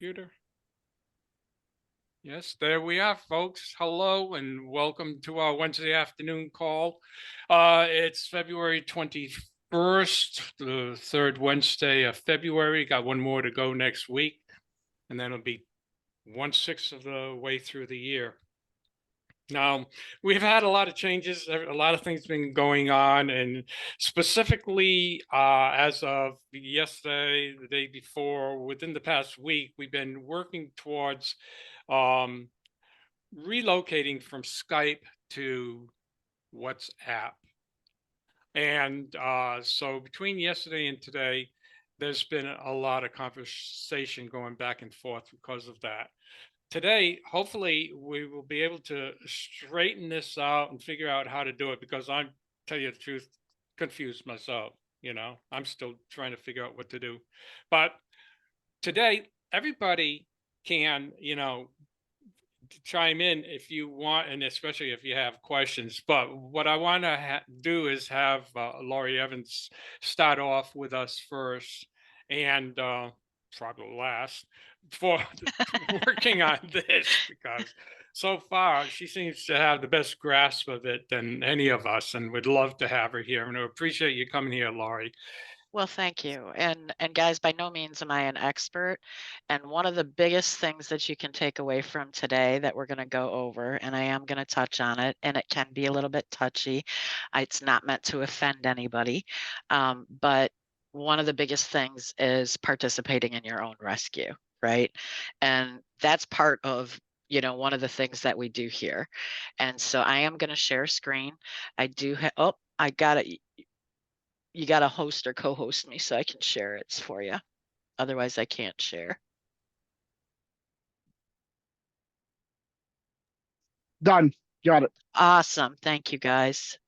computer? Yes, there we are, folks. Hello and welcome to our Wednesday afternoon call. It's February 21st, the third Wednesday of February. Got one more to go next week, and then it'll be 1/6 of the way through the year. Now, we've had a lot of changes, a lot of things been going on, and specifically as of yesterday, the day before, within the past week, we've been working towards um, relocating from Skype to WhatsApp. And so between yesterday and today, there's been a lot of conversation going back and forth because of that. Today, hopefully, we will be able to straighten this out and figure out how to do it because I'm, tell you the truth, confused myself. I'm still trying to figure out what to do. But today, everybody can, chime in if you want, and especially if you have questions. But what I want to do is have Laurie Evans start off with us first, and probably last for working on this because so far she seems to have the best grasp of it than any of us, and we'd love to have her here. And I appreciate you coming here, Laurie. Well, thank you. And guys, by no means am I an expert. And one of the biggest things that you can take away from today that we're going to go over, and I am going to touch on it, and it can be a little bit touchy. It's not meant to offend anybody. But one of the biggest things is participating in your own rescue, right? And that's part of one of the things that we do here. And so I am going to share screen. I do have, oh, I got it. You got to host or co-host me so I can share it for you. Otherwise, I can't share. Done. Got it. Awesome. Thank you, guys.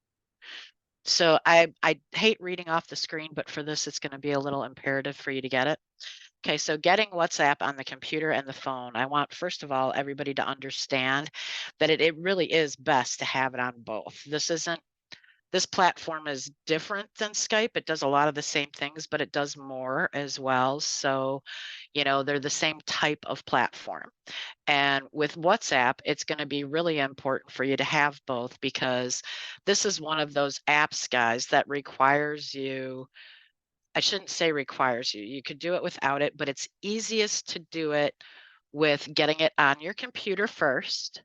So I hate reading off the screen, but for this, it's going to be a little imperative for you to get it. Okay, so getting WhatsApp on the computer and the phone, I want, first of all, everybody to understand that it really is best to have it on both. This platform is different than Skype. It does a lot of the same things, but it does more as well. So, they're the same type of platform. And with WhatsApp, it's going to be really important for you to have both because this is one of those apps, guys, that requires you. I shouldn't say requires you. You could do it without it, but it's easiest to do it with getting it on your computer first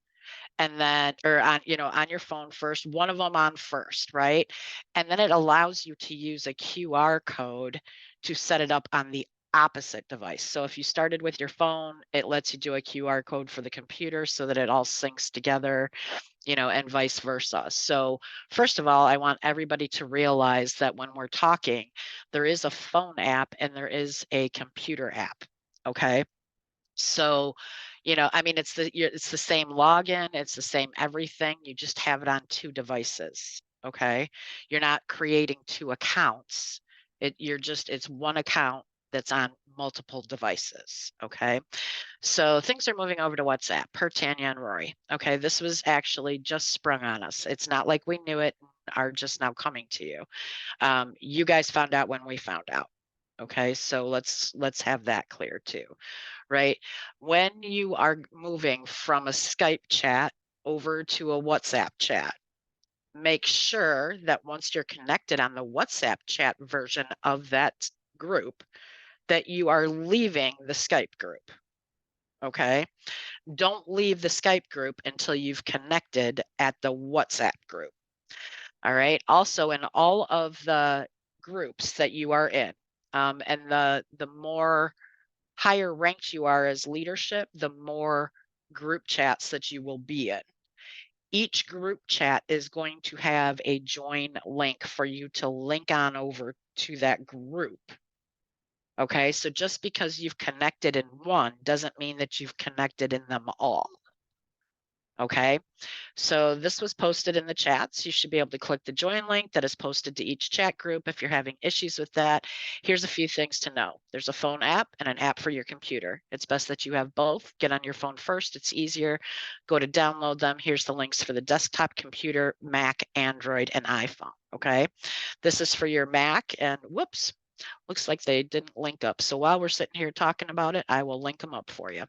and then or on your phone first, one of them on first, right? And then it allows you to use a QR code to set it up on the opposite device. So if you started with your phone, it lets you do a QR code for the computer so that it all syncs together, and vice versa. So first of all, I want everybody to realize that when we're talking, there is a phone app and there is a computer app. Okay. So, I mean, it's the same login, it's the same everything. You just have it on two devices. Okay. You're not creating two accounts. It's one account that's on multiple devices. Okay. So things are moving over to WhatsApp per Tanya and Rory. Okay. This was actually just sprung on us. It's not like we knew it and are just now coming to you. You guys found out when we found out. Okay. So let's have that clear too, right? When you are moving from a Skype chat over to a WhatsApp chat, make sure that once you're connected on the WhatsApp chat version of that group, that you are leaving the Skype group. Okay. Don't leave the Skype group until you've connected at the WhatsApp group. All right. Also, in all of the groups that you are in, and the more higher ranked you are as leadership, the more group chats that you will be in. Each group chat is going to have a join link for you to link on over to that group. Okay, so just because you've connected in one doesn't mean that you've connected in them all. Okay, so this was posted in the chats. You should be able to click the join link that is posted to each chat group if you're having issues with that. Here's a few things to know. There's a phone app and an app for your computer. It's best that you have both. Get on your phone first. It's easier. Go to download them. Here's the links for the desktop computer, Mac, Android, and iPhone. Okay, this is for your Mac and whoops. Looks like they didn't link up. So while we're sitting here talking about it, I will link them up for you.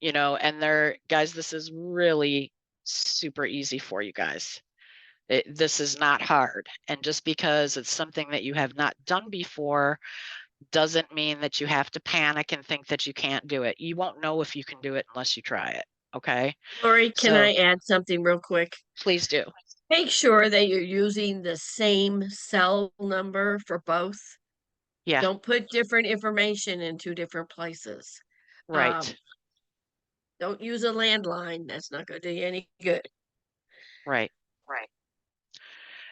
You know, and they're, guys, this is really super easy for you guys. This is not hard. And just because it's something that you have not done before doesn't mean that you have to panic and think that you can't do it. You won't know if you can do it unless you try it. Okay. Laurie, can So- I add something real quick? Please do. Make sure that you're using the same cell number for both. Yeah. Don't put different information in two different places. Right. Don't use a landline. That's not going to do you any good. Right.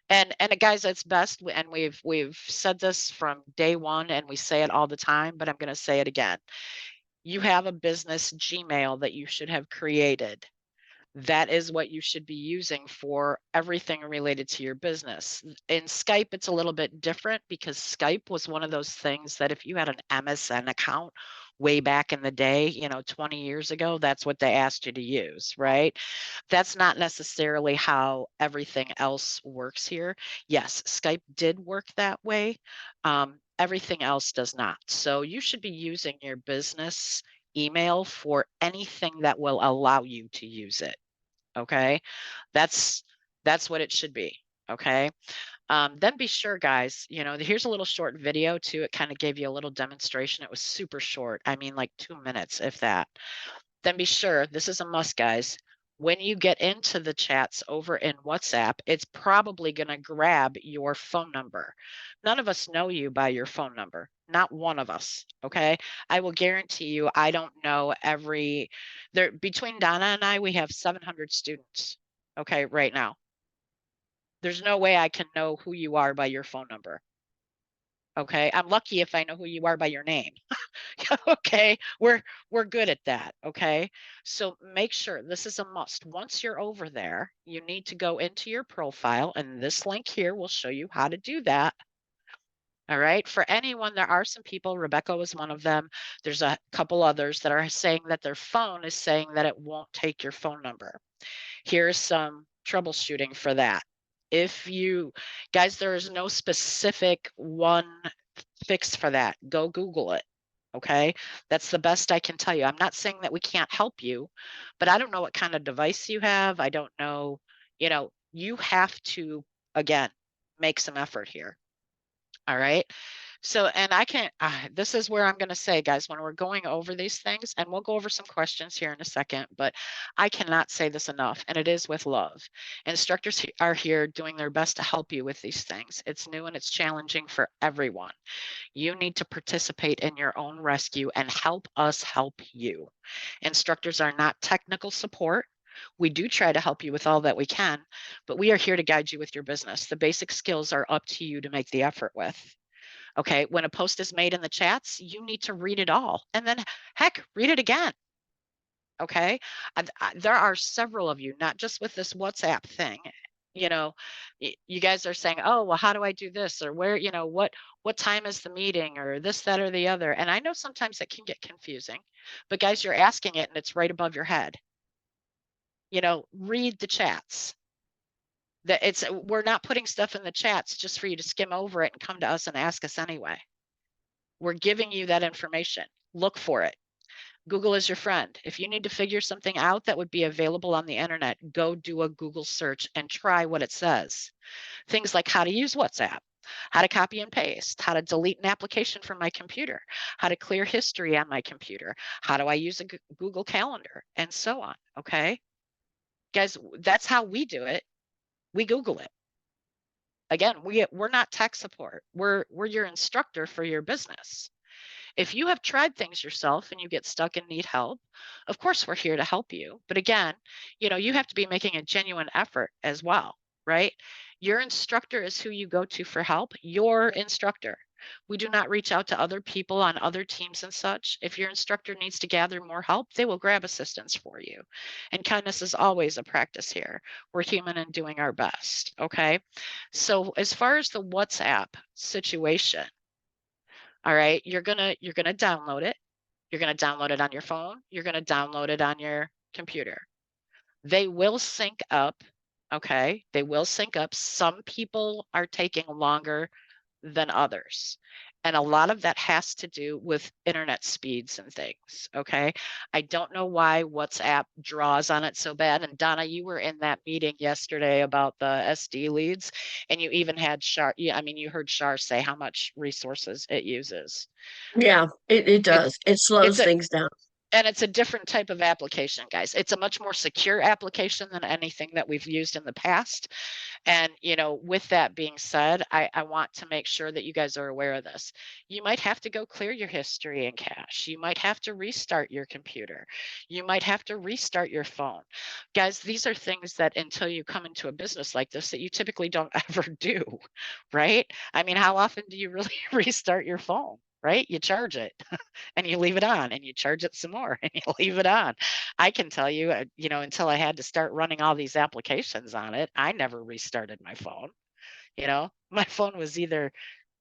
And guys, it's best, and we've said this from day one, and we say it all the time, but I'm going to say it again. You have a business Gmail that you should have created. That is what you should be using for everything related to your business. In Skype, it's a little bit different because Skype was one of those things that if you had an MSN account way back in the day, you know, 20 years ago, that's what they asked you to use, right? That's not necessarily how everything else works here. Yes, Skype did work that way. Everything else does not. So you should be using your business email for anything that will allow you to use it. Okay, that's what it should be. Okay. Then be sure, guys, you know, here's a little short video too. It kind of gave you a little demonstration. It was super short. I mean, like 2 minutes, if that. Then be sure, this is a must, guys. When you get into the chats over in WhatsApp, it's probably going to grab your phone number. None of us know you by your phone number. Not one of us. Okay. I will guarantee you, I don't know between Donna and I, we have 700 students. Okay. Right now. There's no way I can know who you are by your phone number. Okay. I'm lucky if I know who you are by your name. Okay, we're good at that. Okay, so make sure this is a must. Once you're over there, you need to go into your profile, and this link here will show you how to do that. All right, for anyone, there are some people, Rebecca was one of them. There's a couple others that are saying that their phone is saying that it won't take your phone number. Here's some troubleshooting for that. If you guys, there is no specific one fix for that. Go Google it. Okay, that's the best I can tell you. I'm not saying that we can't help you, but I don't know what kind of device you have. I don't know, you know, you have to, again, make some effort here. All right. So, and I can, this is where I'm going to say, guys, when we're going over these things, and we'll go over some questions here in a second, but I cannot say this enough, and it is with love. Instructors are here doing their best to help you with these things. It's new and it's challenging for everyone. You need to participate in your own rescue and help us help you. Instructors are not technical support. We do try to help you with all that we can, but we are here to guide you with your business. The basic skills are up to you to make the effort with. Okay, when a post is made in the chats, you need to read it all and then heck, read it again. Okay, there are several of you, not just with this WhatsApp thing. You know, you guys are saying, oh, well, how do I do this? Or where, you know, what time is the meeting or this, that, or the other? And I know sometimes it can get confusing, but guys, you're asking it and it's right above your head. You know, read the chats. We're not putting stuff in the chats just for you to skim over it and come to us and ask us anyway. We're giving you that information. Look for it. Google is your friend. If you need to figure something out that would be available on the internet, go do a Google search and try what it says. Things like how to use WhatsApp, how to copy and paste, how to delete an application from my computer, how to clear history on my computer, how do I use a Google Calendar, and so on. Okay, guys, that's how we do it. We Google it. Again, we're not tech support. We're your instructor for your business. If you have tried things yourself and you get stuck and need help, of course we're here to help you. But again, you know, you have to be making a genuine effort as well, right? Your instructor is who you go to for help, your instructor. We do not reach out to other people on other teams and such. If your instructor needs to gather more help, they will grab assistance for you. And kindness is always a practice here. We're human and doing our best, okay? So as far as the WhatsApp situation, all right, you're gonna download it. You're gonna download it on your phone. You're gonna download it on your computer. They will sync up. Okay, they will sync up. Some people are taking longer than others. And a lot of that has to do with internet speeds and things. Okay. I don't know why WhatsApp draws on it so bad. And Donna, you were in that meeting yesterday about the SD leads, and you even had Shar. Yeah, I mean, you heard Shar say how much resources it uses. Yeah, it does. It slows a- things down. And it's a different type of application, guys. It's a much more secure application than anything that we've used in the past. And, with that being said, I want to make sure that you guys are aware of this. You might have to go clear your history and cache. You might have to restart your computer. You might have to restart your phone. Guys, these are things that until you come into a business like this that you typically don't ever do, right? I mean, how often do you really restart your phone? Right? You charge it and you leave it on, and you charge it some more and you leave it on. I can tell you, until I had to start running all these applications on it, I never restarted my phone. My phone was either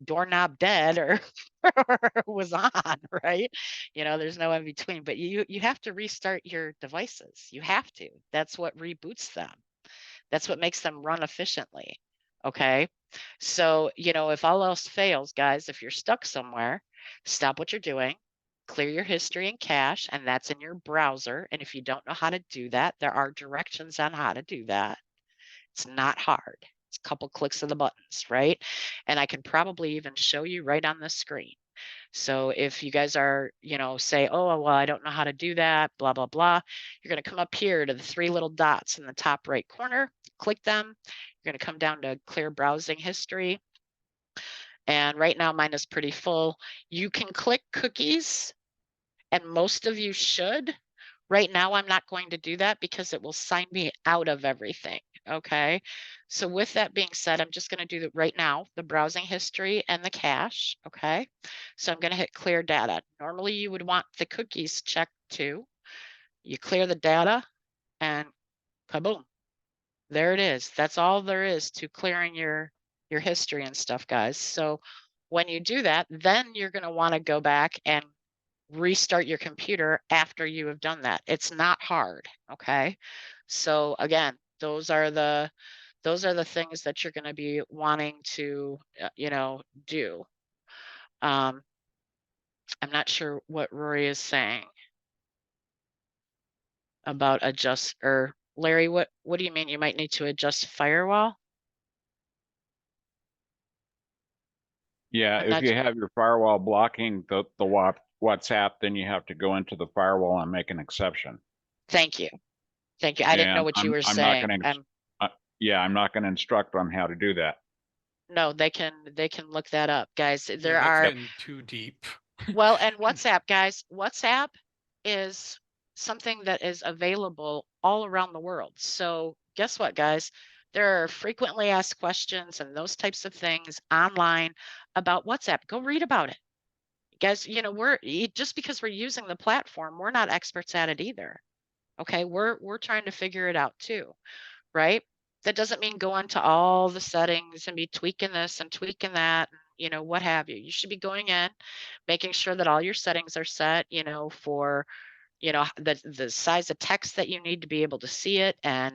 doorknob dead or, or was on, right? There's no in between, but you have to restart your devices. You have to. That's what reboots them. That's what makes them run efficiently. Okay. So, if all else fails, guys, if you're stuck somewhere, stop what you're doing, clear your history and cache, and that's in your browser. And if you don't know how to do that, there are directions on how to do that. It's not hard. It's a couple clicks of the buttons, right? And I can probably even show you right on the screen. So if you guys are, say, oh, well, I don't know how to do that, blah, blah, blah, you're going to come up here to the 3 little dots in the top right corner, click them. You're going to come down to clear browsing history. And right now mine is pretty full. You can click cookies, and most of you should. Right now, I'm not going to do that because it will sign me out of everything. Okay. So with that being said, I'm just going to do that right now, the browsing history and the cache. Okay. So I'm going to hit clear data. Normally you would want the cookies checked too. You clear the data and kaboom. There it is. That's all there is to clearing your history and stuff, guys. So when you do that, then you're going to want to go back and restart your computer after you have done that. It's not hard. Okay. So again, those are the things that you're going to be wanting to, do. I'm not sure what Rory is saying about adjust, or Larry, what do you mean you might need to adjust firewall? Yeah, I'm if not you have your firewall blocking the WhatsApp, then you have to go into the firewall and make an exception. Thank you. I didn't know And what you were I'm not saying. going to, yeah, I'm not going to instruct on how to do that. No, they can look that up, guys. Yeah, There that's are getting too deep. Well, and WhatsApp, guys, WhatsApp is something that is available all around the world. So guess what, guys? There are frequently asked questions and those types of things online about WhatsApp. Go read about it. Guys, just because we're using the platform, we're not experts at it either. Okay, we're trying to figure it out too, right? That doesn't mean go into all the settings and be tweaking this and tweaking that, what have you. You should be going in, making sure that all your settings are set, for, the size of text that you need to be able to see it, and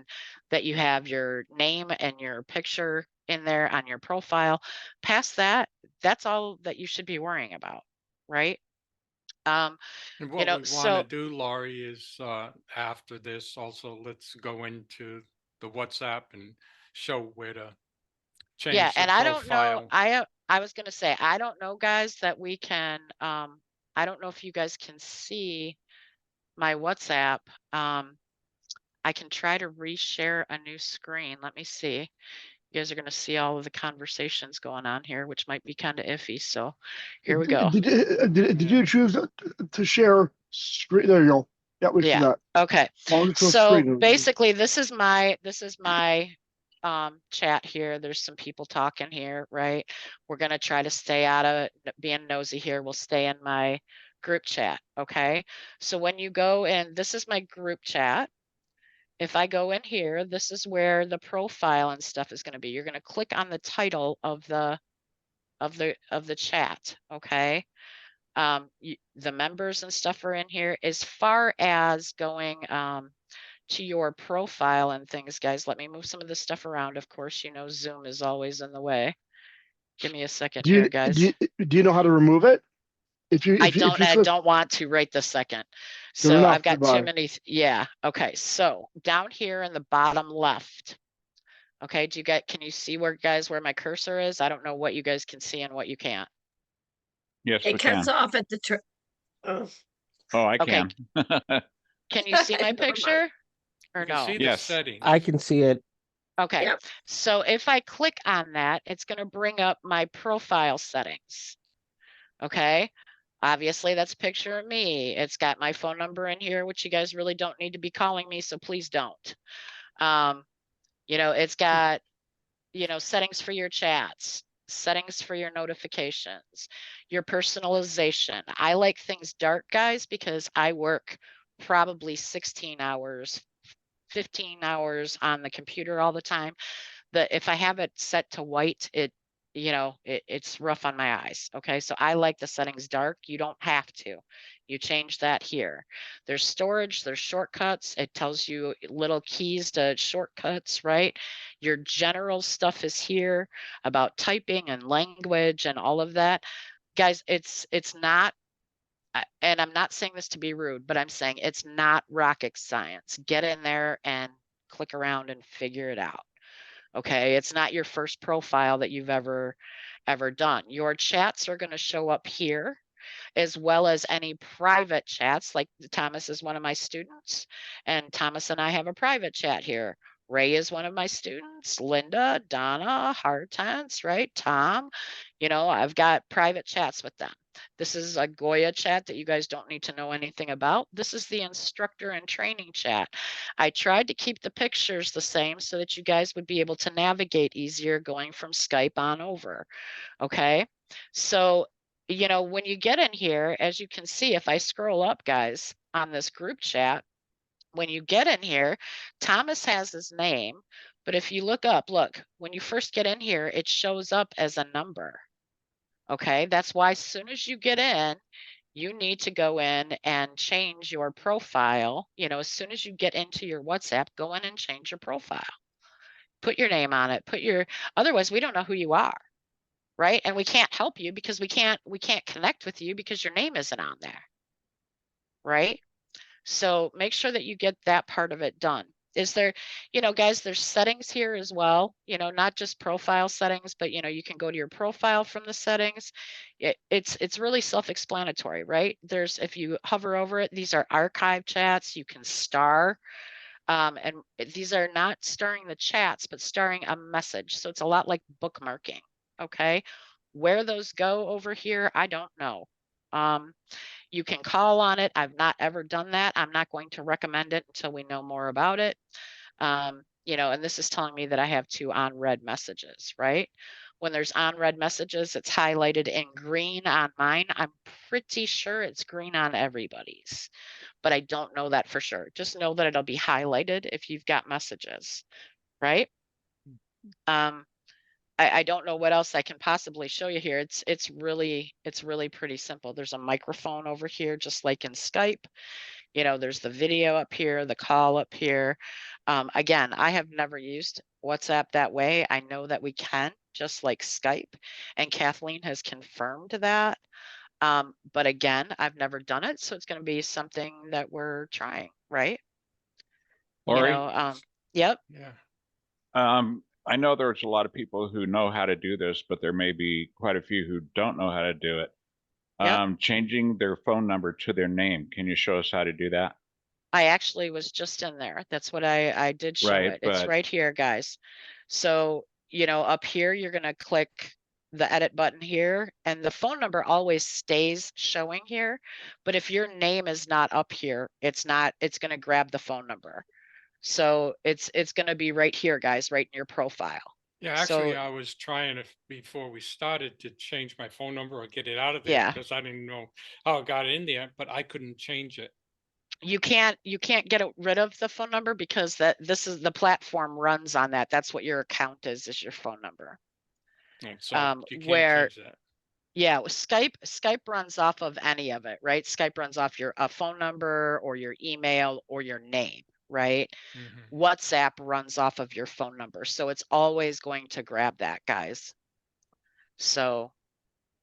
that you have your name and your picture in there on your profile. Past that, that's all that you should be worrying about, right? And what we want to So do, Laurie, is after this, also let's go into the WhatsApp and show where to yeah, change the and I don't know, profile. I was going to say, I don't know, guys, that we can, I don't know if you guys can see my WhatsApp. I can try to reshare a new screen. Let me see. You guys are going to see all of the conversations going on here, which might be kind of iffy. So here we go. Did Yeah. you choose to share screen? There you go. Yeah, we see Yeah. that. Okay. Long as it's So screen. basically this is my chat here. There's some people talking here, right? We're going to try to stay out of being nosy here. We'll stay in my group chat. Okay. So when you go in, this is my group chat. If I go in here, this is where the profile and stuff is going to be. You're going to click on the title of the chat. Okay. The members and stuff are in here. As far as going to your profile and things, guys, let me move some of this stuff around. Of course, Zoom is always in the way. Give me a second Do you, here, guys. do you know how to remove it? If you, I if you, don't, if you I click, don't want to right this second. Good So enough, I've got too goodbye. many, yeah, okay, so down here in the bottom left. Okay, can you see where, guys, where my cursor is? I don't know what you guys can see and what you can't. Yes, we It can. cuts off at the oh, Oh, I Okay. can. Can you see my Never mind. picture? Or You can no? see the Yes. settings. I can see it. Okay, Yep. so if I click on that, it's gonna bring up my profile settings. Okay, obviously that's a picture of me. It's got my phone number in here, which you guys really don't need to be calling me, so please don't. It's got, settings for your chats, settings for your notifications, your personalization. I like things dark, guys, because I work probably 16 hours, 15 hours on the computer all the time. If I have it set to white, it's rough on my eyes. Okay, so I like the settings dark. You don't have to. You change that here. There's storage, there's shortcuts. It tells you little keys to shortcuts, right? Your general stuff is here about typing and language and all of that. Guys, it's not, and I'm not saying this to be rude, but I'm saying it's not rocket science. Get in there and click around and figure it out. Okay, it's not your first profile that you've ever done. Your chats are going to show up here, as well as any private chats. Like Thomas is one of my students, and Thomas and I have a private chat here. Ray is one of my students, Linda, Donna, Hortense, right? Tom, I've got private chats with them. This is a Goya chat that you guys don't need to know anything about. This is the instructor and training chat. I tried to keep the pictures the same so that you guys would be able to navigate easier going from Skype on over. Okay, so when you get in here, as you can see, if I scroll up, guys, on this group chat, when you get in here, Thomas has his name, but if you look, when you first get in here, it shows up as a number. Okay, that's why as soon as you get in, you need to go in and change your profile. As soon as you get into your WhatsApp, go in and change your profile. Put your name on it, otherwise we don't know who you are. Right? And we can't help you because we can't connect with you because your name isn't on there. Right? So make sure that you get that part of it done. Is there, guys, there's settings here as well, not just profile settings, but you can go to your profile from the settings. It's really self-explanatory, right? If you hover over it, these are archive chats. You can star. And these are not starring the chats, but starring a message. So it's a lot like bookmarking. Okay, where those go over here, I don't know. You can call on it. I've not ever done that. I'm not going to recommend it until we know more about it. And this is telling me that I have 2 unread messages, right? When there's unread messages, it's highlighted in green on mine. I'm pretty sure it's green on everybody's, but I don't know that for sure. Just know that it'll be highlighted if you've got messages, right? I don't know what else I can possibly show you here. It's really pretty simple. There's a microphone over here, just like in Skype. There's the video up here, the call up here. Again, I have never used WhatsApp that way. I know that we can, just like Skype, and Kathleen has confirmed that. But again, I've never done it, so it's going to be something that we're trying, right? Laurie? Yep. Yeah. I know there's a lot of people who know how to do this, but there may be quite a few who don't know how to do it. Yep. Changing their phone number to their name. Can you show us how to do that? I actually was just in there. That's what I did show Right, it. It's but right here, guys. So, up here, you're going to click the edit button here, and the phone number always stays showing here. But if your name is not up here, it's going to grab the phone number. So it's going to be right here, guys, right in your profile. Yeah, actually, So I was trying before we started to change my phone number or get it out of there yeah, because I didn't know how it got in there, but I couldn't change it. you can't get rid of the phone number because this is the platform runs on that. That's what your account is your phone number. And so you can't change that. Yeah, Skype runs off of any of it, right? Skype runs off your phone number or your email or your name, right? Mhm. WhatsApp runs off of your phone number. So it's always going to grab that, guys. So,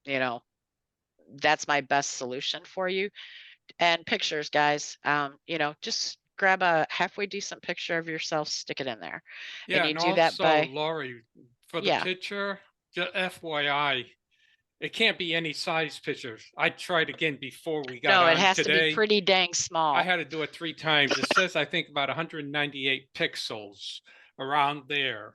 you know, that's my best solution for you. And pictures, guys, you know, just grab a halfway decent picture of yourself, stick it in there. And Yeah, you and do that also, by, Laurie, for the yeah, picture, just FYI, it can't be any size pictures. I tried again before we got no, it on has to be today. pretty dang I small. had to do it 3 times. It says, I think, about 198 pixels around there.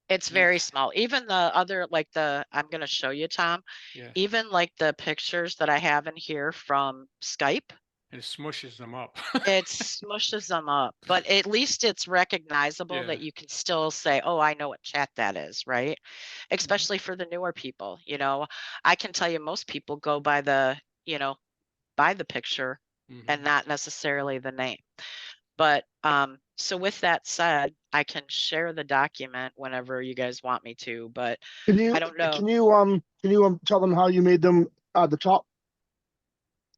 It's And very small. Even the other, like I'm going to show you, Tom, yeah, even like the pictures that I have in here from Skype, and it smushes them up. it smushes them up, but at least it's recognizable Yeah. that you can still say, oh, I know what chat that is, right? Especially for the newer people, you know, I can tell you most people go by the, you know, by the picture and Mhm. not necessarily the name. But so with that said, I can share the document whenever you guys want me to, but Can you I don't know tell them how you made them at the top?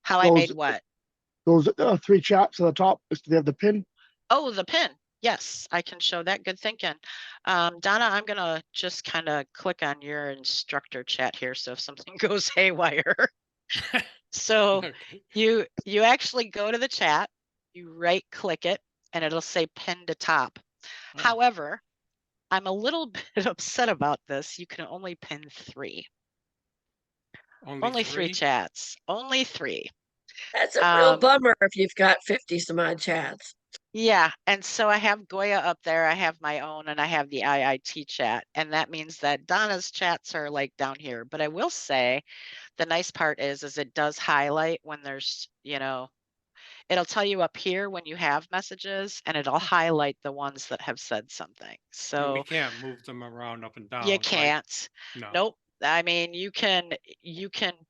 how I Those made what. those 3 chats at the top. They have the pin. Oh, the pin. Yes, I can show that. Good thinking. Donna, I'm gonna just kind of click on your instructor chat here. So if something goes haywire. So Okay. you actually go to the chat, you right click it, and it'll say pin to top. Oh, However, I'm a little bit upset about this. You can only pin 3. only Only 3 3? chats. Only 3. That's a real Um, bummer if you've got 50 some odd chats. Yeah, and so I have Goya up there, I have my own, and I have the IIT chat, and that means that Donna's chats are like down here. But I will say, the nice part is it does highlight when there's, you know, it'll tell you up here when you have messages, and it'll highlight the ones that have said something. And we So can't move them around up and you down, right? can't. No. Nope. I mean, you can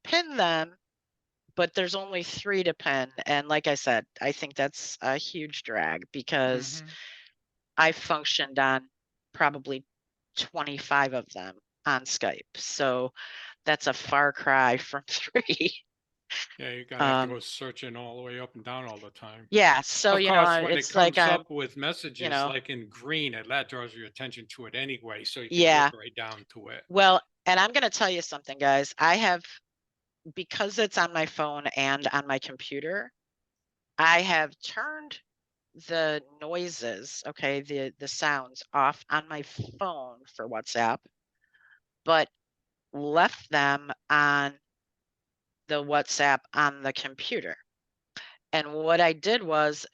pin them, but there's only 3 to pin, and like I said, I think that's a huge drag because Mhm. I functioned on probably 25 of them on Skype. So that's a far cry from 3. Yeah, you're gonna have to go Um, searching all the way up and down all the time. yeah, so Of you know, course, when it it's like comes I'm, up with you messages know, like in green, that draws your attention to it anyway, so you can yeah. look right down to it. Well, and I'm going to tell you something, guys. I have, because it's on my phone and on my computer, I have turned the noises, okay, the sounds off on my phone for WhatsApp, but left them on the WhatsApp on the computer. And what I did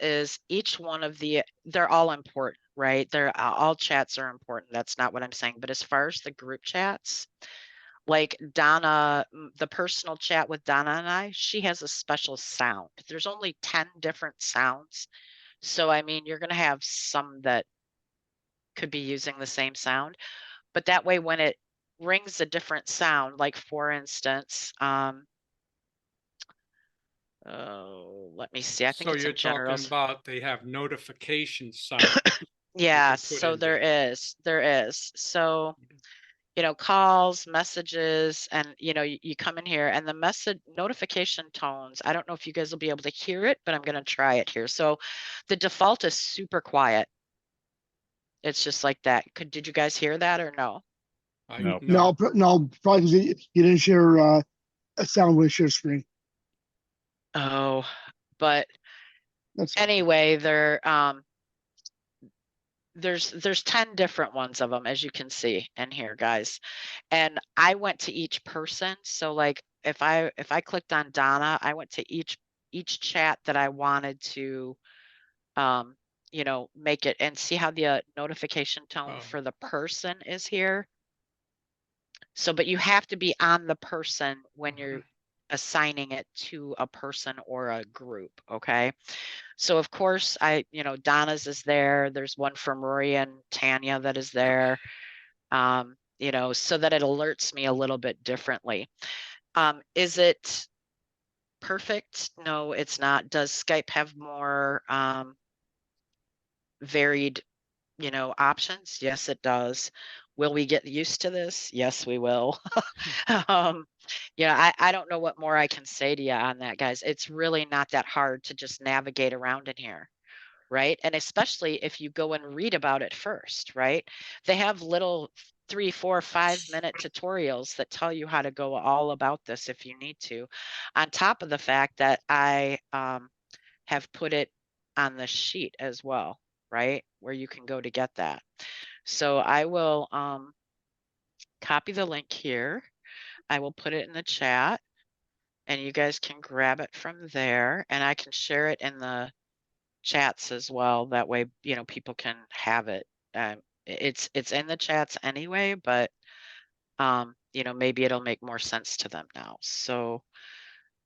is each one of they're all important, right? They're all chats are important. That's not what I'm saying. But as far as the group chats, like Donna, the personal chat with Donna and I, she has a special sound. There's only 10 different sounds. So, I mean, you're going to have some that could be using the same sound. But that way, when it rings a different sound, like for instance, oh, let me see. I think So it's you're in talking generals. about they have notification sound you Yeah, can put so in there. there is. So, you know, calls, messages, and you come in here and the message notification tones. I don't know if you guys will be able to hear it, but I'm going to try it here. So the default is super quiet. It's just like that. Did you guys hear that or no? Nope. No. No, probably because you didn't share a sound with share screen. Oh, but That's all. anyway, there's 10 different ones of them, as you can see in here, guys. And I went to each person. So like if I clicked on Donna, I went to each chat that I wanted to make it and see how the notification tone Oh. for the person is here. So but you have to be on the person when you're assigning it to a person or a group, okay? So of course Donna's is there. There's one from Rory and Tanya that is there. So that it alerts me a little bit differently. Is it perfect? No, it's not. Does Skype have more varied, options? Yes, it does. Will we get used to this? Yes, we will. um, I don't know what more I can say to you on that, guys. It's really not that hard to just navigate around in here. Right. And especially if you go and read about it first, right? They have little 3, 4, 5 minute tutorials that tell you how to go all about this if you need to. On top of the fact that I have put it on the sheet as well, right? Where you can go to get that. So I will copy the link here. I will put it in the chat and you guys can grab it from there, and I can share it in the chats as well. That way, you know, people can have it. It's in the chats anyway, but you know, maybe it'll make more sense to them now. So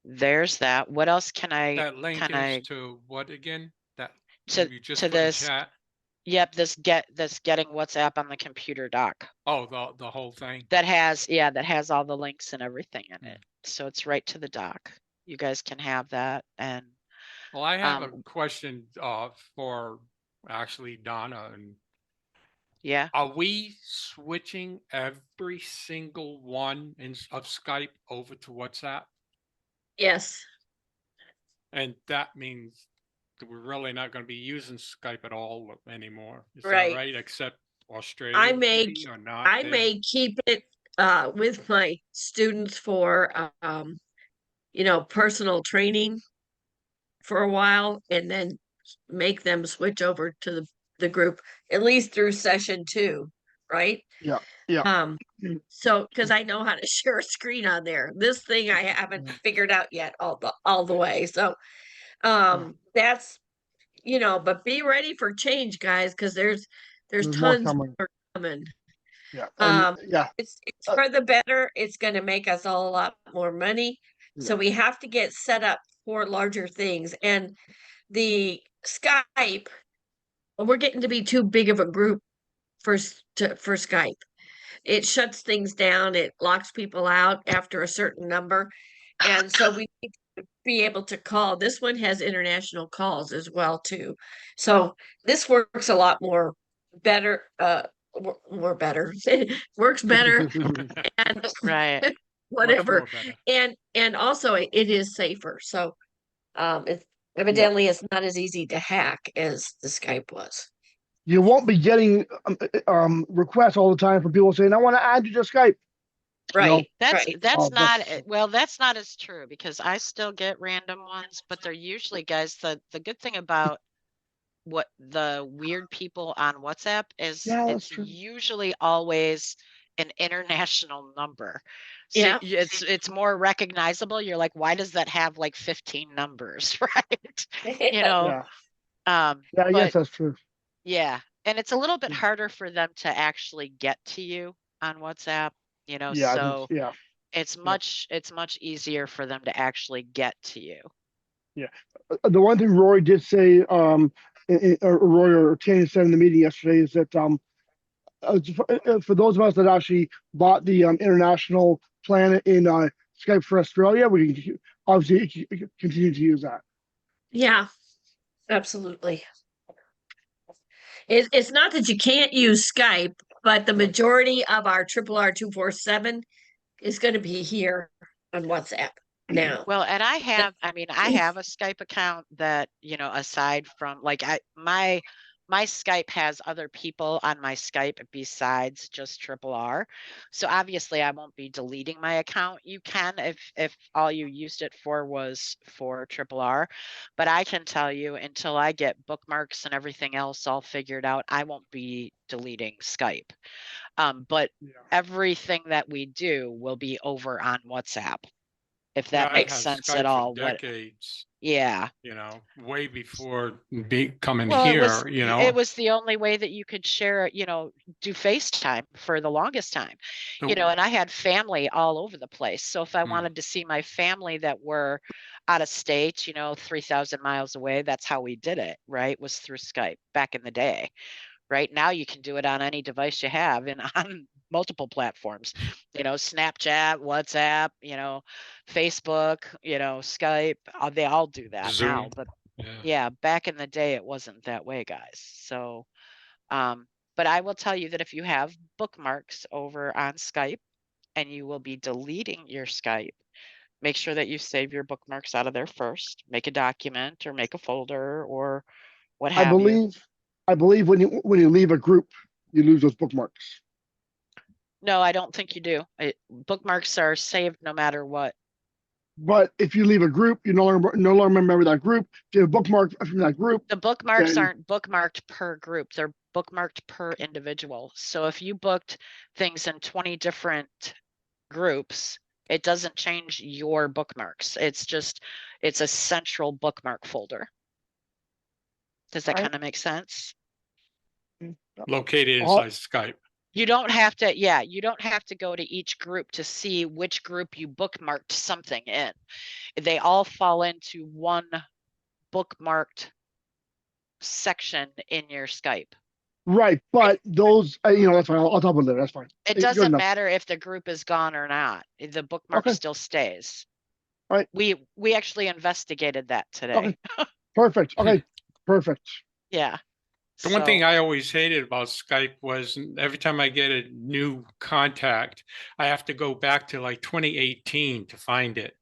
there's that. What else can I That link is to what again? That to you just to put in this? chat? Yep, this getting WhatsApp on the computer doc. Oh, the whole thing. That has all the links and everything in Hmm. it. So it's right to the doc. You guys can have that. And Well, I have a um question for actually Donna. And yeah, are we switching every single one of Skype over to WhatsApp? Yes, And that means that we're really not going to be using Skype at all anymore. Is that right. right? Except I Australia, may, maybe, or not? I may keep it with my students for personal training for a while and then make them switch over to the group, at least through session 2, right? Yeah, yeah. So because I know how to share a screen on there. This thing I haven't figured out yet all the way. So that's but be ready for change, guys, because there's There's more tons coming. more coming. Yeah, and yeah, It's for the better. It's going to make us all a lot more money. So Yeah. we have to get set up for larger things. And the Skype, we're getting to be too big of a group for Skype. It shuts things down. It locks people out after a certain number. And so we need to be able to call. This one has international calls as well too. So this works a lot more better, more better. Works better and right. Much whatever. more better. And also it is safer. So it's evidently it's not as easy to hack as the Skype was. you won't be getting requests all the time from people saying, "I want to add you to Skype." Right. That's Right. that's Oh, not that's- well, that's not as true because I still get random ones, but they're usually, guys, the good thing about what the weird people on WhatsApp is Yeah, that's it's true. usually always an international number. So Yeah. it's more recognizable. You're like, why does that have like 15 numbers, right? You know, Yeah, yeah, I but guess that's true. yeah, and it's a little bit Mm. harder for them to actually get to you on WhatsApp, you know, Yeah, so yeah, it's much easier for them to actually get to you. yeah. The one thing Rory did say, or Roy or Tanya said in the meeting yesterday is that for those of us that actually bought the international plan in Skype for Australia, we can obviously continue to use that. Yeah, absolutely. It's not that you can't use Skype, but the majority of our R247 is going to be here on WhatsApp now. Well, and I mean, I have a Skype account that, you know, aside from like my Skype has other people on my Skype besides just Triple R. So obviously I won't be deleting my account. You can if all you used it for was for Triple R. But I can tell you until I get bookmarks and everything else all figured out, I won't be deleting Skype. But everything that we do will be over on WhatsApp, if Yeah, that I've makes had sense at Skype for all. decades, Yeah. way before coming Well, here, it was the only way that you could share, do FaceTime for the longest time, The- and I had family all over the place. So if I Hmm. wanted to see my family that were out of state, 3,000 miles away, that's how we did it, right? Was through Skype back in the day. Right now you can do it on any device you have and on multiple platforms, Snapchat, WhatsApp, Facebook, Skype, they all do that Zoom. now. But yeah, back in the day, it wasn't that way, guys. So, but I will tell you that if you have bookmarks over on Skype and you will be deleting your Skype, make sure that you save your bookmarks out of there first, make a document or make a folder or what have you. I believe when you leave a group, you lose those bookmarks. No, I don't think you do. Bookmarks are saved no matter what. But if you leave a group, you no longer remember that group. If you have a bookmark from that group, The bookmarks then aren't bookmarked per group, they're bookmarked per individual. So if you booked things in 20 different groups, it doesn't change your bookmarks. It's a central bookmark folder. Does that Right. kind of make sense? Located all- inside Skype. You don't have to, yeah, you don't have to go to each group to see which group you bookmarked something in. They all fall into one bookmarked section in your Skype. right. But those, that's fine. I'll talk about it later. That's fine. It Good doesn't enough. matter if the group is gone or not. The bookmark Okay. still stays. All right. We actually investigated that today. Okay. Perfect. Okay. Perfect. Yeah. The one So, thing I always hated about Skype was every time I get a new contact, I have to go back to like 2018 to find it,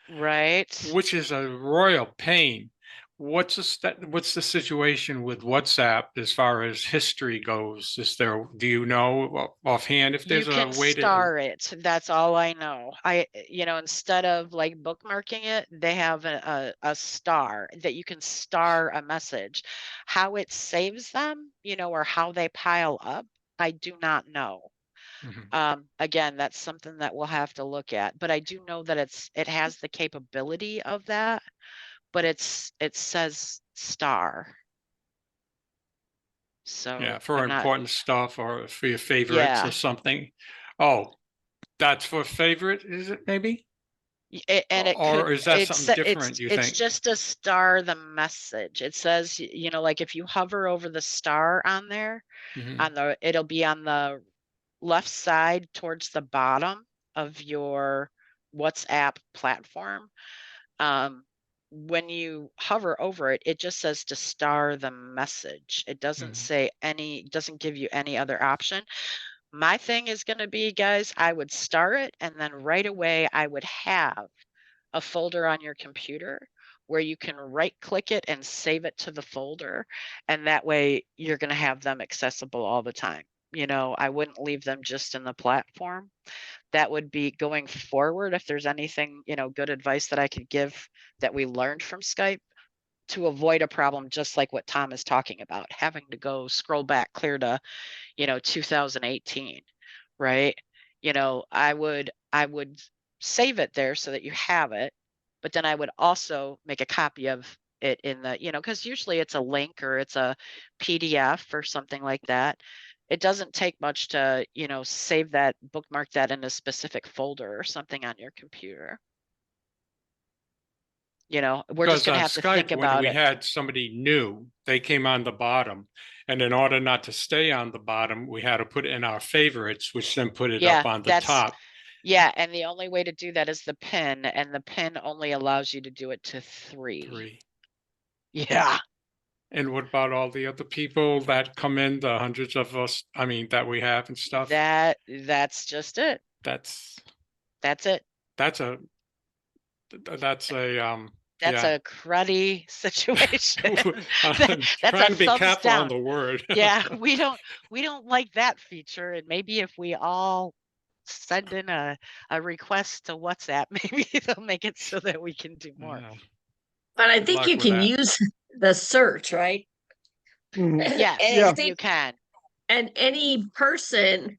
right. which is a royal pain. What's the situation with WhatsApp as far as history goes? Do you know offhand if You there's a can way to? star it. That's all I know. Instead of like bookmarking it, they have a star that you can star a message. How it saves them, or how they pile up, I do not know. Mhm. Again, that's something that we'll have to look at, but I do know that it has the capability of that, but it says star. So Yeah, for I'm not, important stuff or for your favorites or yeah. something. Oh, that's for favorite, is it maybe? And it could, Or is that something different, you it's think? just a star the message. It says, like if you hover over the star on there, Mhm. it'll be on the left side towards the bottom of your WhatsApp platform. When you hover over it, it just says to star the message. It doesn't Mhm. doesn't give you any other option. My thing is going to be, guys, I would star it, and then right away I would have a folder on your computer where you can right click it and save it to the folder. And that way you're going to have them accessible all the time. I wouldn't leave them just in the platform. That would be going forward. If there's anything, good advice that I could give that we learned from Skype to avoid a problem, just like what Tom is talking about, having to go scroll back clear to, 2018, right? I would save it there so that you have it, but then I would also make a copy of it in the, because usually it's a link or it's a PDF or something like that. It doesn't take much to, save that, bookmark that in a specific folder or something on your computer. We're just Because going to on have to think Skype, when about we it. had somebody new, they came on the bottom. And in order not to stay on the bottom, we had to put it in our favorites, which then put it Yeah, up on the top. yeah, and the only way to do that is the pin, and the pin only allows you to do it to 3. Yeah. And what about all the other people that come in, the hundreds of us, I mean, that we have and stuff? That's just it. That's it. that's a that's a That's yeah. a cruddy situation. I'm That's a trying to be thumbs careful on down. the word. Yeah, we don't like that feature, and maybe if we all send in a request to WhatsApp, maybe they'll make it so that we can do more. Yeah. But I Good think luck you with can that. use the search, right? Mhm. Yes, And I Yeah. think, you can. and any person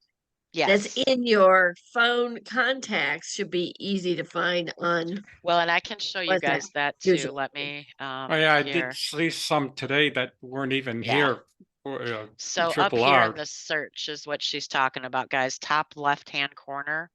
that's Yes. in your phone contacts should be easy to find on Well, and I can show you WhatsApp. guys that too. Usually. Let me Oh yeah, I did here. see some today that weren't even Yeah. here for So up triple here in R. the search is what she's talking about, guys. Top left-hand corner.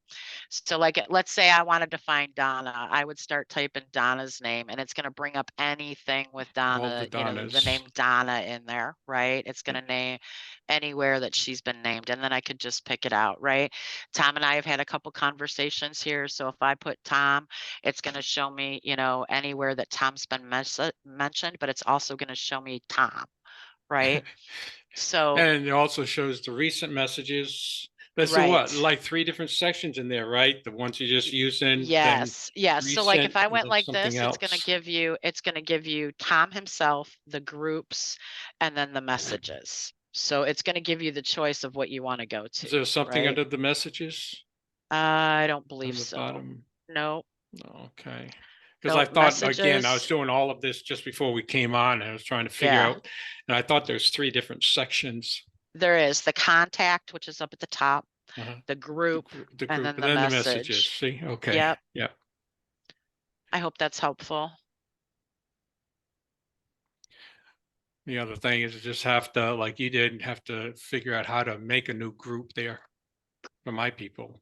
So like, let's say I wanted to find Donna. I would start typing Donna's name, and it's going to bring up anything with All the Donna, the name Donnas. Donna in there, right? It's going to name anywhere that she's been named, and then I could just pick it out, right? Tom and I have had a couple conversations here. So if I put Tom, it's going to show me, anywhere that Tom's been mentioned, but it's also going to show me Tom, right? So, And it also shows the recent messages. There's what, right. like 3 different sections in there, right? The ones you just using, then Yes. Yeah. So like if recent, I and went then like something this, it's going else. to give you Tom himself, the groups, and then the messages. So it's going to give you the choice of what you want to go Is to. there something right? under the messages I don't on believe the so. bottom? No, Okay. Because I no thought, again, I was messages. doing all of this just before we came on, and I was trying to figure Yeah. out, and I thought there's 3 different sections. There is the contact, which is up at the top, Uh-huh. the group, The and group, then and the then the message. messages. See, okay. Yep. Yep. I hope that's helpful. The other thing is just have to, like you did, have to figure out how to make a new group there for my people.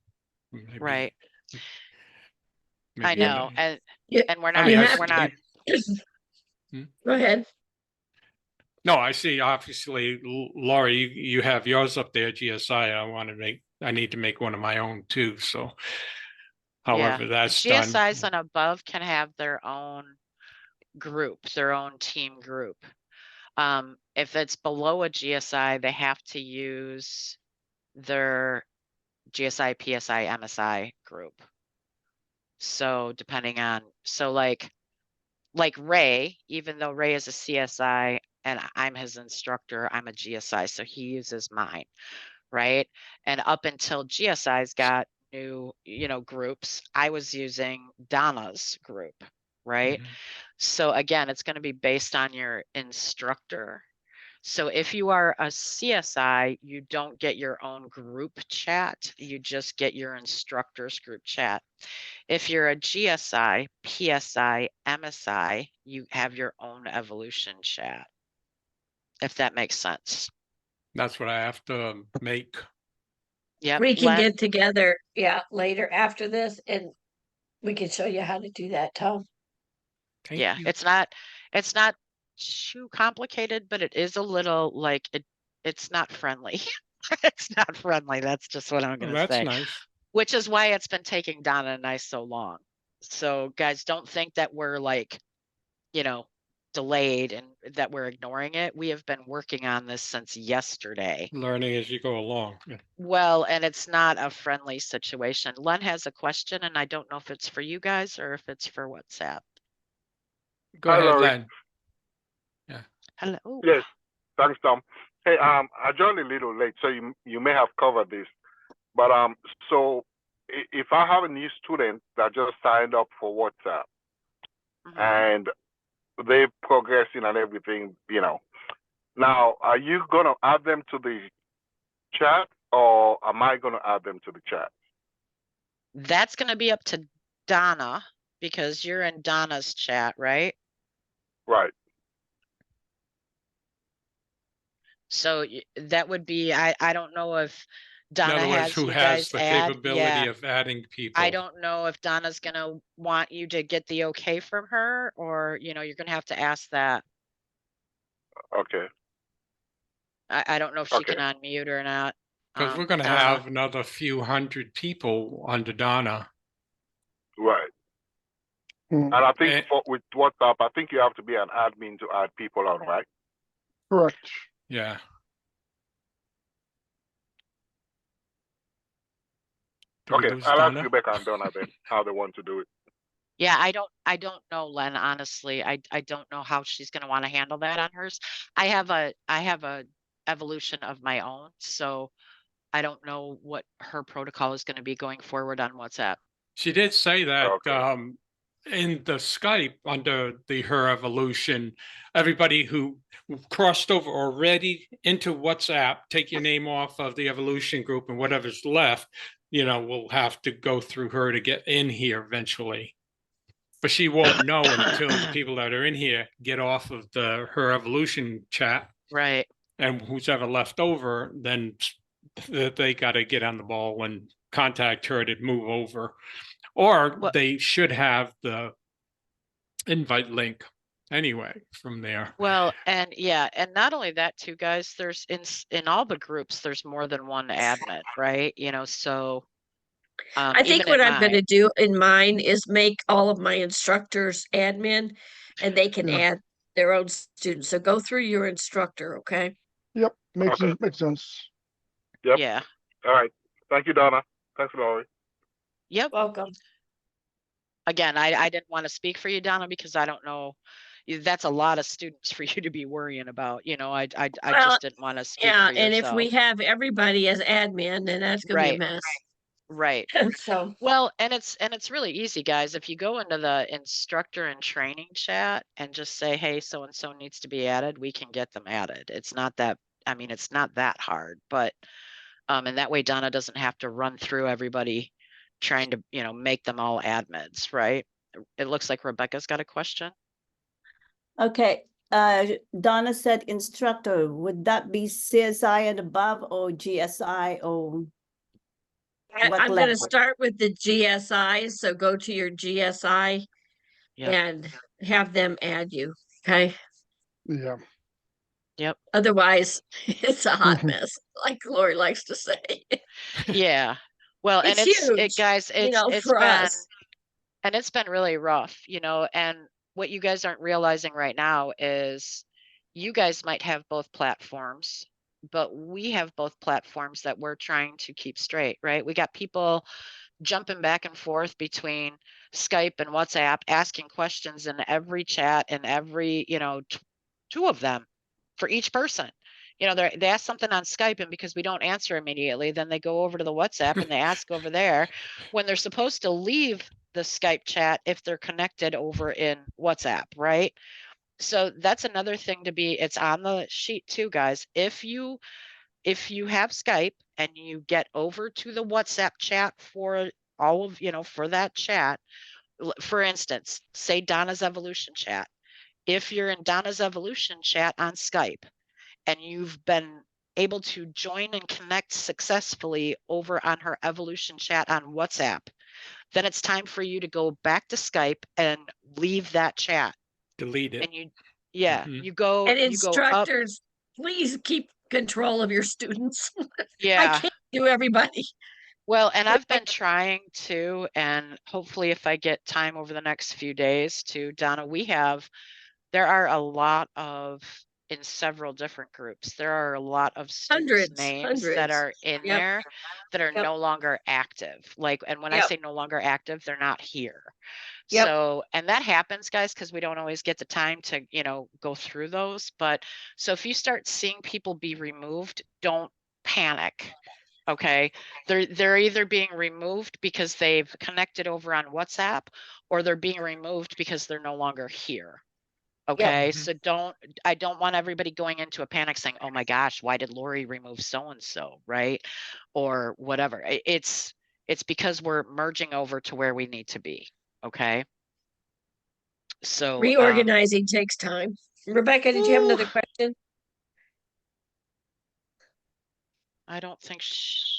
Maybe- Right. maybe I know. And Yeah, we're I not, mean, you I have we're see- not, Go ahead. No, I see. Obviously, Laurie, you have yours up there, GSI. I need to make one of my own too. So, however that's done, GSIs and above can have their own group, their own team group. If it's below a GSI, they have to use their GSI, PSI, MSI group. So depending on, so like Ray, even though Ray is a CSI and I'm his instructor, I'm a GSI, so he uses mine, right? And up until GSI's got new, groups, I was using Donna's group, right? Mhm. So again, it's going to be based on your instructor. So if you are a CSI, you don't get your own group chat, you just get your instructor's group chat. If you're a GSI, PSI, MSI, you have your own evolution chat, if that makes sense. That's what I have to make. Yep. We can Len, get together, later after this, and we can show you how to do that, Tom. Thank yeah, you. it's not too complicated, but it is a little like it's not friendly. It's not friendly. That's just what I'm Well, going to that's say. nice. Which is why it's been taking Donna and I so long. So guys, don't think that we're like, delayed and that we're ignoring it. We have been working on this since yesterday. Learning as you go along. Yeah. Well, and it's not a friendly situation. Len has a question, and I don't know if it's for you guys or if it's for WhatsApp. Go Hi, ahead, Laurie. Len. Hello. Yes, thanks, Tom. Hey, I joined a little late, so you may have covered this, but so if I have a new student that just signed up for WhatsApp Mhm. and they're progressing and everything, now are you gonna add them to the chat or am I gonna add them to the chat? That's going to be up to Donna because you're in Donna's chat, right? Right. So that would be, I don't know if In Donna other words, has who you has guys the add. capability Yeah, of adding people? I don't know if Donna's gonna want you to get the okay from her, or you're gonna have to ask that. Okay. I don't know if she Okay. can unmute or not. Because we're going to Donna. have another few hundred people under Donna. Right. Hmm, And I think Eh. with WhatsApp, I think you have to be an admin to add people on, right? correct. Yeah. Do we Okay, lose I'll ask Donna? Rebecca and Donna then how they want to do it. Yeah, I don't know, Len, honestly. I don't know how she's gonna want to handle that on hers. I have a evolution of my own, so I don't know what her protocol is gonna be going forward on WhatsApp. She did say that Okay. in the Skype under her evolution, everybody who crossed over already into WhatsApp, take your name off of the evolution group and whatever's left, will have to go through her to get in here eventually. But she won't know until the people that are in here get off of her evolution chat. Right. And who's ever left over, then they got to get on the ball and contact her to move over. Or Well- they should have the invite link anyway from there. Well, and yeah, and not only that too, guys, there's in all the groups, there's more than one admin, right? So I think even what in I'm mine, gonna do in mine is make all of my instructors admin, and they can Yeah. add their own students. So go through your instructor, okay? Yep, makes Okay. sense. Makes sense. Yep. yeah. All right. Thank you, Donna. Thanks, Laurie. Yep. Welcome. Again, I didn't want to speak for you, Donna, because I don't know, that's a lot of students for you to be worrying about. You know, I Well, just didn't want to speak yeah, for and if we yourself. have everybody as admin, then that's gonna be a Right. mess. Right. So, Well, and it's really easy, guys. If you go into the instructor and training chat and just say, hey, so and so needs to be added, we can get them added. It's not that, I mean, it's not that hard, but and that way Donna doesn't have to run through everybody trying to, you know, make them all admins, right? It looks like Rebecca's got a question. Okay, Donna said instructor, would that be CSI and above or GSI or what I'm gonna level? start with the GSIs, so go to your GSI Yep. and have them add you, okay? Yeah. Yep. Otherwise, it's a hot mess, like Lori likes to say. Yeah. Well, and It's huge, guys, it's for been, us. and it's been really rough, you know, and what you guys aren't realizing right now is you guys might have both platforms, but we have both platforms that we're trying to keep straight, right? We got people jumping back and forth between Skype and WhatsApp, asking questions in every chat and every, you know, two of them for each person. You know, they ask something on Skype, and because we don't answer immediately, then they go over to the WhatsApp and they ask over there when they're supposed to leave the Skype chat if they're connected over in WhatsApp, right? So that's another thing to be, it's on the sheet too, guys. If you have Skype and you get over to the WhatsApp chat for all of, you know, for that chat, for instance, say Donna's Evolution chat. If you're in Donna's Evolution chat on Skype and you've been able to join and connect successfully over on her Evolution chat on WhatsApp, then it's time for you to go back to Skype and leave that chat. Delete it. And you Mhm. you go And up. instructors, please keep control of your students. I Yeah. can't do everybody. Well, and I've been trying to, and hopefully if I get time over the next few days to, Donna, there are a lot of, in several different groups, there are a lot of students' names that Hundreds. are in Yep. there that are Yep. no longer active. Like, and when I Yep. say no longer active, they're not here. Yep. So, and that happens, guys, because we don't always get the time to, you know, go through those. But so if you start seeing people be removed, don't panic. Okay, they're either being removed because they've connected over on WhatsApp, or they're being removed because they're no longer here. Okay, Mhm. so I don't want everybody going into a panic saying, oh my gosh, why did Lori remove so and so, right? Or whatever. It's because we're merging over to where we need to be. Okay. So Reorganizing takes time. Rebecca, did you have another question? I don't think she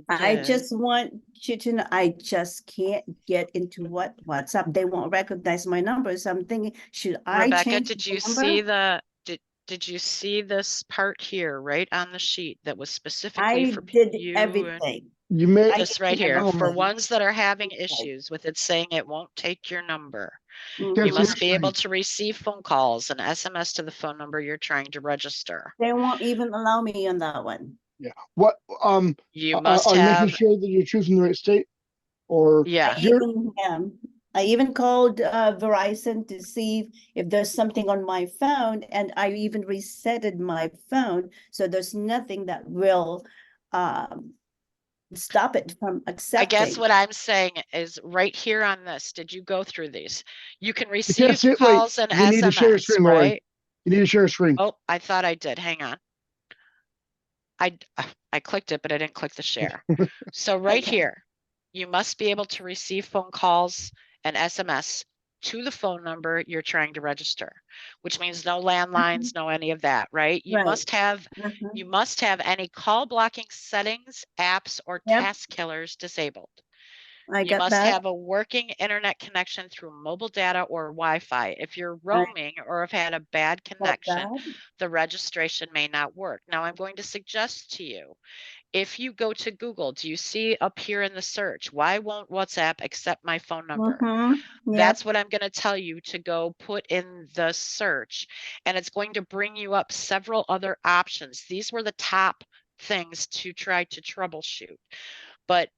I did. just want you to know, I just can't get into WhatsApp. They won't recognize my number. So I'm thinking, should I Rebecca, change did the you number? see did you see this part here right on the sheet that was specifically I for did you and everything. You may. I this did right here for everything. ones that are having Okay. issues with it saying it won't take your number? Can't You see Mhm. must your be able screen. to receive phone calls and SMS to the phone number you're trying to register. They won't even allow me on that one. Yeah. What? You must Are you making have, sure that you're choosing the right state? Or yeah. I even called Verizon to see if there's something on my phone, and I even resetted my phone, so there's nothing that will stop it from I accepting. guess what I'm saying is right here on this, did you go through these? You can you receive can't see it. Wait. calls and You need to share your SMS, screen, Lori. right? You need to share your screen. Oh, I thought I did. Hang on. I clicked it, but I didn't click the share. So right Okay. here, you must be able to receive phone calls and SMS to the phone number you're trying to register, which means no landlines, no any of that, right? You Right. must have Mhm. you must have any call blocking settings, apps, or Yep. task killers disabled. I You got must that. have a working internet connection through mobile data or Wi-Fi. If you're Right. roaming or have had a bad Got connection, that. the registration may not work. Now I'm going to suggest to you, if you go to Google, do you see up here in the search, why won't WhatsApp accept my phone number? Yep. That's what I'm going to tell you to go put in the search, and it's going to bring you up several other options. These were the top things to try to troubleshoot, but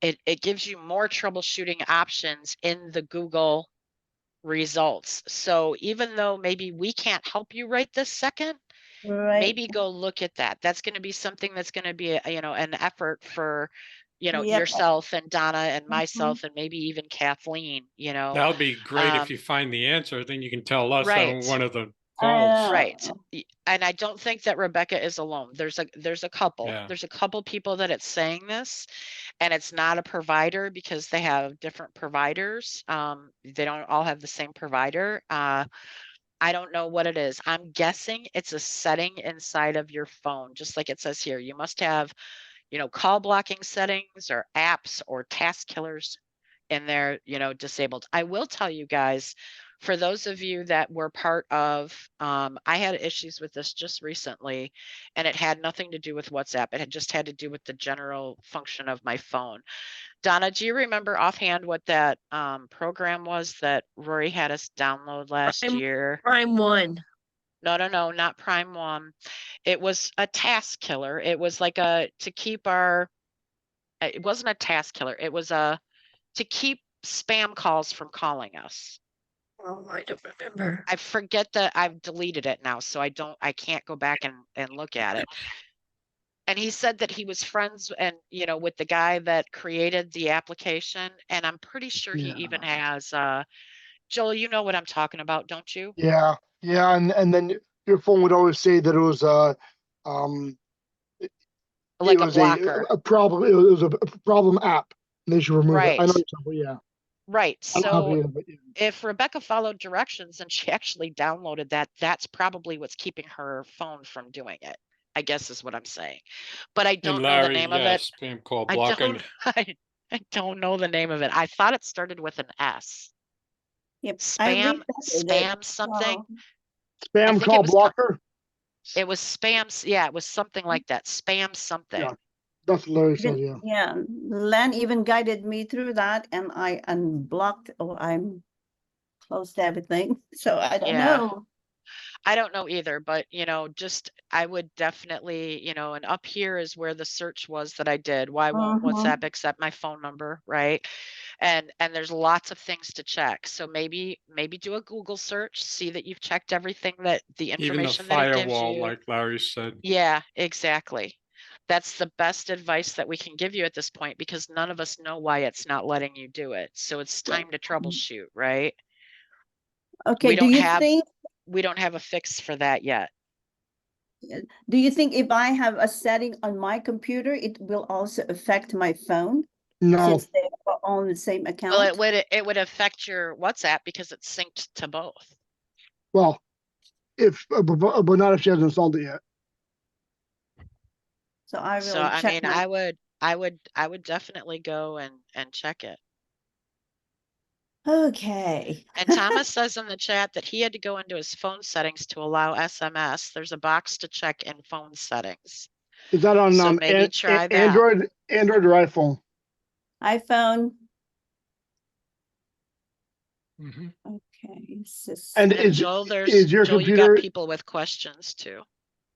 it gives you more troubleshooting options in the Google results. So even though maybe we can't help you right this second, Right. maybe go look at that. That's going to be something that's going to be, an effort for, Yep. yourself and Donna and Mhm. myself and maybe even Kathleen, That would be great if Um, you find the answer, then you can tell us right. on one of the calls. Right. And I don't think that Rebecca is alone. There's a couple. Yeah. There's a couple people that it's saying this, and it's not a provider because they have different providers. They don't all have the same provider. I don't know what it is. I'm guessing it's a setting inside of your phone, just like it says here. You must have, call blocking settings or apps or task killers in there, disabled. I will tell you guys, for those of you that were part of, I had issues with this just recently, and it had nothing to do with WhatsApp. It had just had to do with the general function of my phone. Donna, do you remember offhand what that program was that Rory had us download last year? Prime One. No, not Prime One. It was a task killer. It was like to keep it wasn't a task killer. It was to keep spam calls from calling us. Oh, I don't remember. I forget that I've deleted it now, so I can't go back and look at it. And he said that he was friends and, with the guy that created the application. And I'm pretty sure he even has, Joel, you know what I'm talking about, don't you? Yeah, yeah, and then your phone would always say that it was Like it a was blocker. a problem. It was a problem app, and they should remove it. I know Right. you're talking about, yeah. Right. I don't have So any of it. if Rebecca followed directions and she actually downloaded that, that's probably what's keeping her phone from doing it, I guess is what I'm saying. But I And don't know the Larry, name of yeah, it. spam call I blocking. don't, I don't know the name of it. I thought it started with an S. Yep. I Spam, resetted it. spam something. I Spam think call blocker. it was spam. Yeah, it was something like that. Spam something. Yeah, that's what Larry said. Even, Yeah. yeah, Len even guided me through that, and I unblocked or I'm closed everything. So I don't Yeah. know. I don't know either, but just I would definitely, and up here is where the search was that I did. Why won't WhatsApp accept my phone number, right? And there's lots of things to check. So maybe do a Google search, see that you've checked everything that the Even the information that it gives firewall, you. like Larry said. Yeah, exactly. That's the best advice that we can give you at this point because none of us know why it's not letting you do it. So it's time to troubleshoot, right? Okay, We do don't you have think we don't have a fix for that yet. if I have a setting on my computer, it will also affect my phone No, since they are on the same account? Well, it would affect your WhatsApp because it's synced to both. well, if but not if she hasn't installed it yet. So I So will I check mean, my, I would definitely go and check it. okay. And Thomas says in the chat that he had to go into his phone settings to allow SMS. There's a box to check in phone settings. Is that on So maybe try that. Android or iPhone? iPhone. Mhm. Okay. And And Joel, is your Joel, you computer? got people with questions too.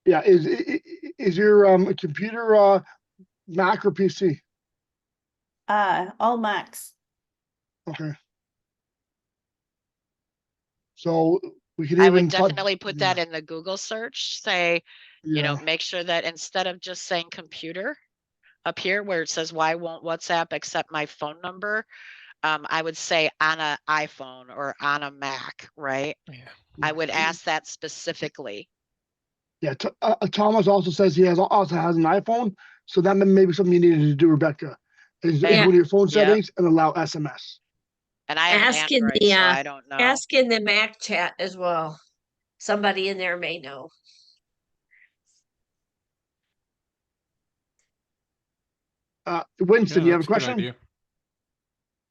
Yeah, is your computer Mac or PC? All Macs. Okay. So we can I even would definitely put that in the Google search, say, Yeah. make sure that instead of just saying computer up here where it says, why won't WhatsApp accept my phone number? I would say on an iPhone or on a Mac, right? Yeah. I would ask that specifically. Yeah. Thomas also says he also has an iPhone, so that may be something you needed to do, Rebecca. Is Yeah. go to your phone Yeah. settings and allow SMS. And I have an Ask in Android, the so I don't know. ask in the Mac chat as well. Somebody in there may know. Winston, Yeah, you have a that's good question? idea.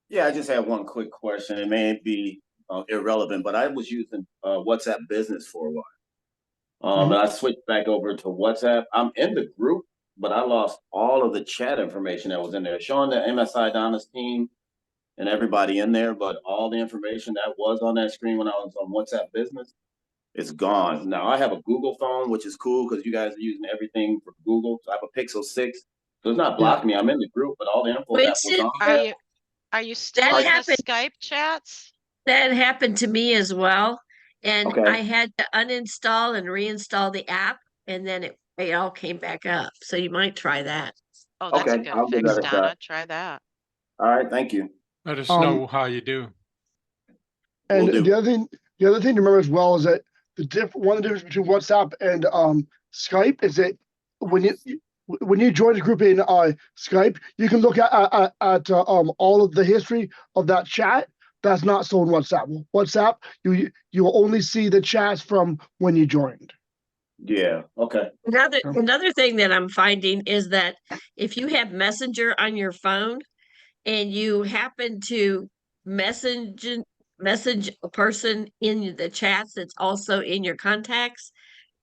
Yeah, I just have one quick question. It may be irrelevant, but I was using WhatsApp Business for a while. And I switched back over to WhatsApp. I'm in the group, but I lost all of the chat information that was in there, showing the MSI Donna's team and everybody in there, but all the information that was on that screen when I was on WhatsApp Business, it's gone. Now I have a Google phone, which is cool because you guys are using everything for Google. So I have a Pixel 6. So it's not blocking me. I'm in the group, but all the info that was Winston, on there. Are you still That in the happened. Skype chats? That happened to me as well. And Okay. I had to uninstall and reinstall the app, and then it all came back up. So you might try that. Oh, that's a Okay, good I'll give fix, that a Donna. shot. Try that. All right, thank you. Let us Um, know how you do. And Will do. the other thing to remember as well is that one of the difference between WhatsApp and Skype is that when you join a group in Skype, you can look at all of the history of that chat. That's not so in WhatsApp. WhatsApp, you will only see the chats from when you joined. Yeah, okay. Another thing that I'm finding is that if you have Messenger on your phone and you happen to message message a person in the chats that's also in your contacts,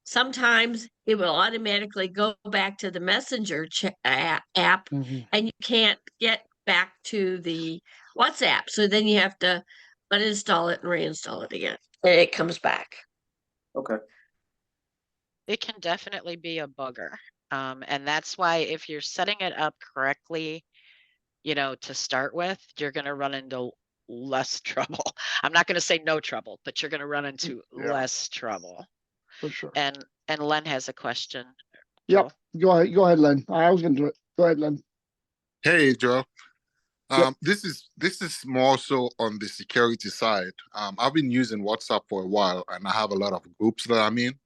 sometimes it will automatically go back to the Messenger app, Mhm. and you can't get back to the WhatsApp. So then you have to uninstall it and reinstall it again. And it comes back. Okay. It can definitely be a bugger. And that's why if you're setting it up correctly, to start with, you're going to run into less trouble. I'm not going to say no trouble, but you're going to run into Yeah. less trouble. For sure. And Len has a question. Yep. Joel? Go ahead, Len. I was gonna do it. Go ahead, Len. Hey, Joe. Yep. This is more so on the security side. I've been using WhatsApp for a while, and I have a lot of groups that I'm in.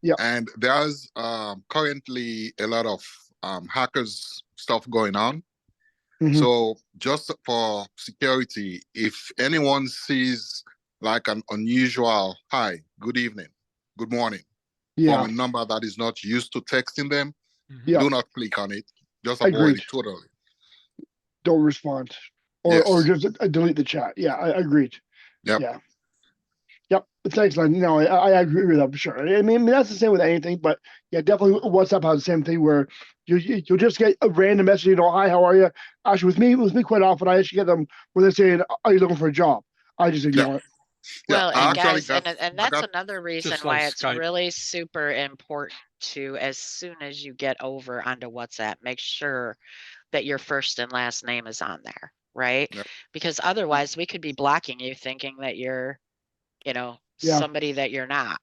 Yep. And there's currently a lot of hackers stuff going on. Mhm. So just for security, if anyone sees like an unusual hi, good evening, good morning from Yeah. a number that is not used to texting them, Yeah. do not click on it. Just avoid Agreed. it totally. Don't respond. Or Yes. just delete the chat. Yeah, I agreed. Yep. Yeah. Yep. Thanks, Len. No, I agree with that for sure. I mean, that's the same with anything, but yeah, definitely WhatsApp has the same thing where you'll just get a random message, hi, how are you? Actually, with me quite often, I actually get them where they're saying, are you looking for a job? I just ignore it. Yeah, Well, I and actually guys, got and I that's got another reason Just why like it's Skype. really super important to, as soon as you get over onto WhatsApp, make sure that your first and last name is on there, right? Yep. Because otherwise we could be blocking you thinking that you're, Yeah. somebody that you're not.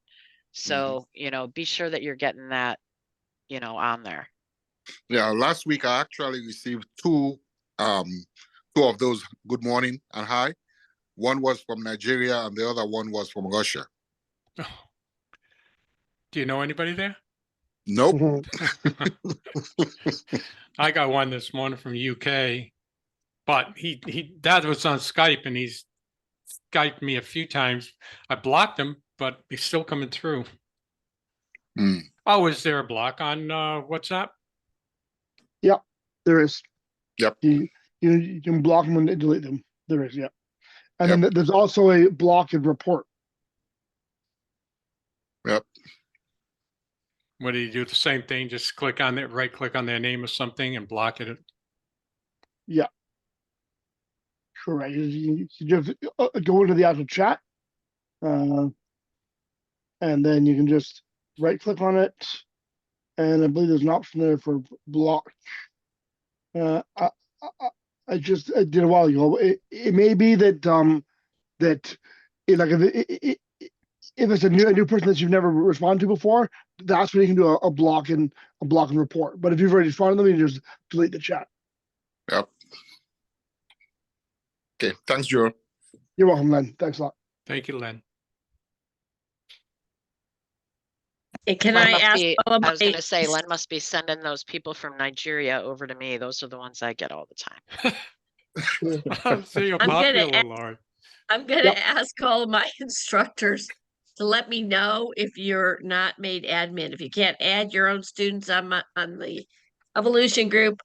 So, be sure that you're getting that, on there. Yeah, last week I actually received two of those good morning and hi. One was from Nigeria and the other one was from Russia. Do you know anybody there? Nope. Mhm. I got one this morning from UK, but that was on Skype, and he's Skyped me a few times. I blocked him, but he's still coming through. Mm. Oh, is there a block on WhatsApp? Yep, there is. Yep. You can block them and delete them. There is, yep. And Yep. then there's also a block and report. Yep. What do you do? The same thing, just click on it, right click on their name or something and block it. Yeah. Correct. You just go into the actual chat, and then you can just right click on it, and I believe there's an option there for block. I just I did a while ago. It may be that that like if it's a new person that you've never responded to before, that's when you can do a block and report. But if you've already responded to them, you just delete the chat. Yep. Okay. Thanks, Joe. You're welcome, Len. Thanks a lot. Thank you, Len. Can Len I must ask be, all of I was my- going to say, Len must be sending those people from Nigeria over to me. Those are the ones I get all the time. So you're I'm gonna popular, ask- Laurie. I'm gonna Yep. ask all of my instructors to let me know if you're not made admin. If you can't add your own students on the evolution group,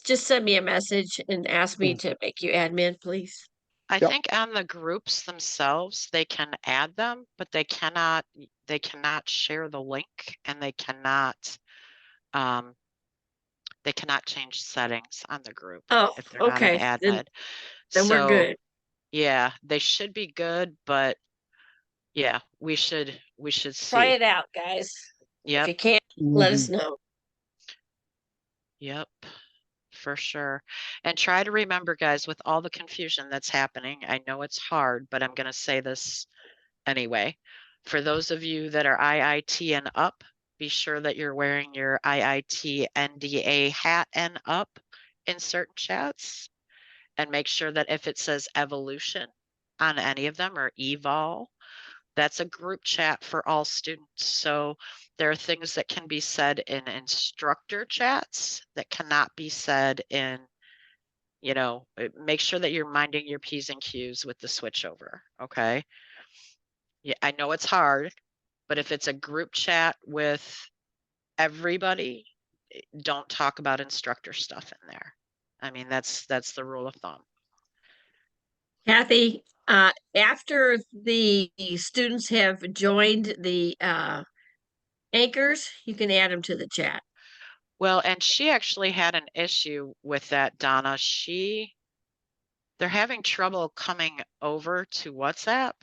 just send me a message and ask me to make you admin, please. I Yep. think on the groups themselves, they can add them, but they cannot share the link, and they cannot change settings on the group Oh, if they're not an okay. admin. Then we're So, good. yeah, they should be good, but yeah, we should Try see. it out, guys. If Yep. you can't, let us know. Yep. for sure. And try to remember, guys, with all the confusion that's happening, I know it's hard, but I'm going to say this anyway. For those of you that are IIT and up, be sure that you're wearing your IIT NDA hat and up in certain chats. And make sure that if it says evolution on any of them or evol, that's a group chat for all students. So there are things that can be said in instructor chats that cannot be said in, make sure that you're minding your P's and Q's with the switchover. Okay. Yeah, I know it's hard, but if it's a group chat with everybody, don't talk about instructor stuff in there. I mean, that's the rule of thumb. Kathy, after the students have joined the anchors, you can add them to the chat. Well, and she actually had an issue with that, Donna. They're having trouble coming over to WhatsApp.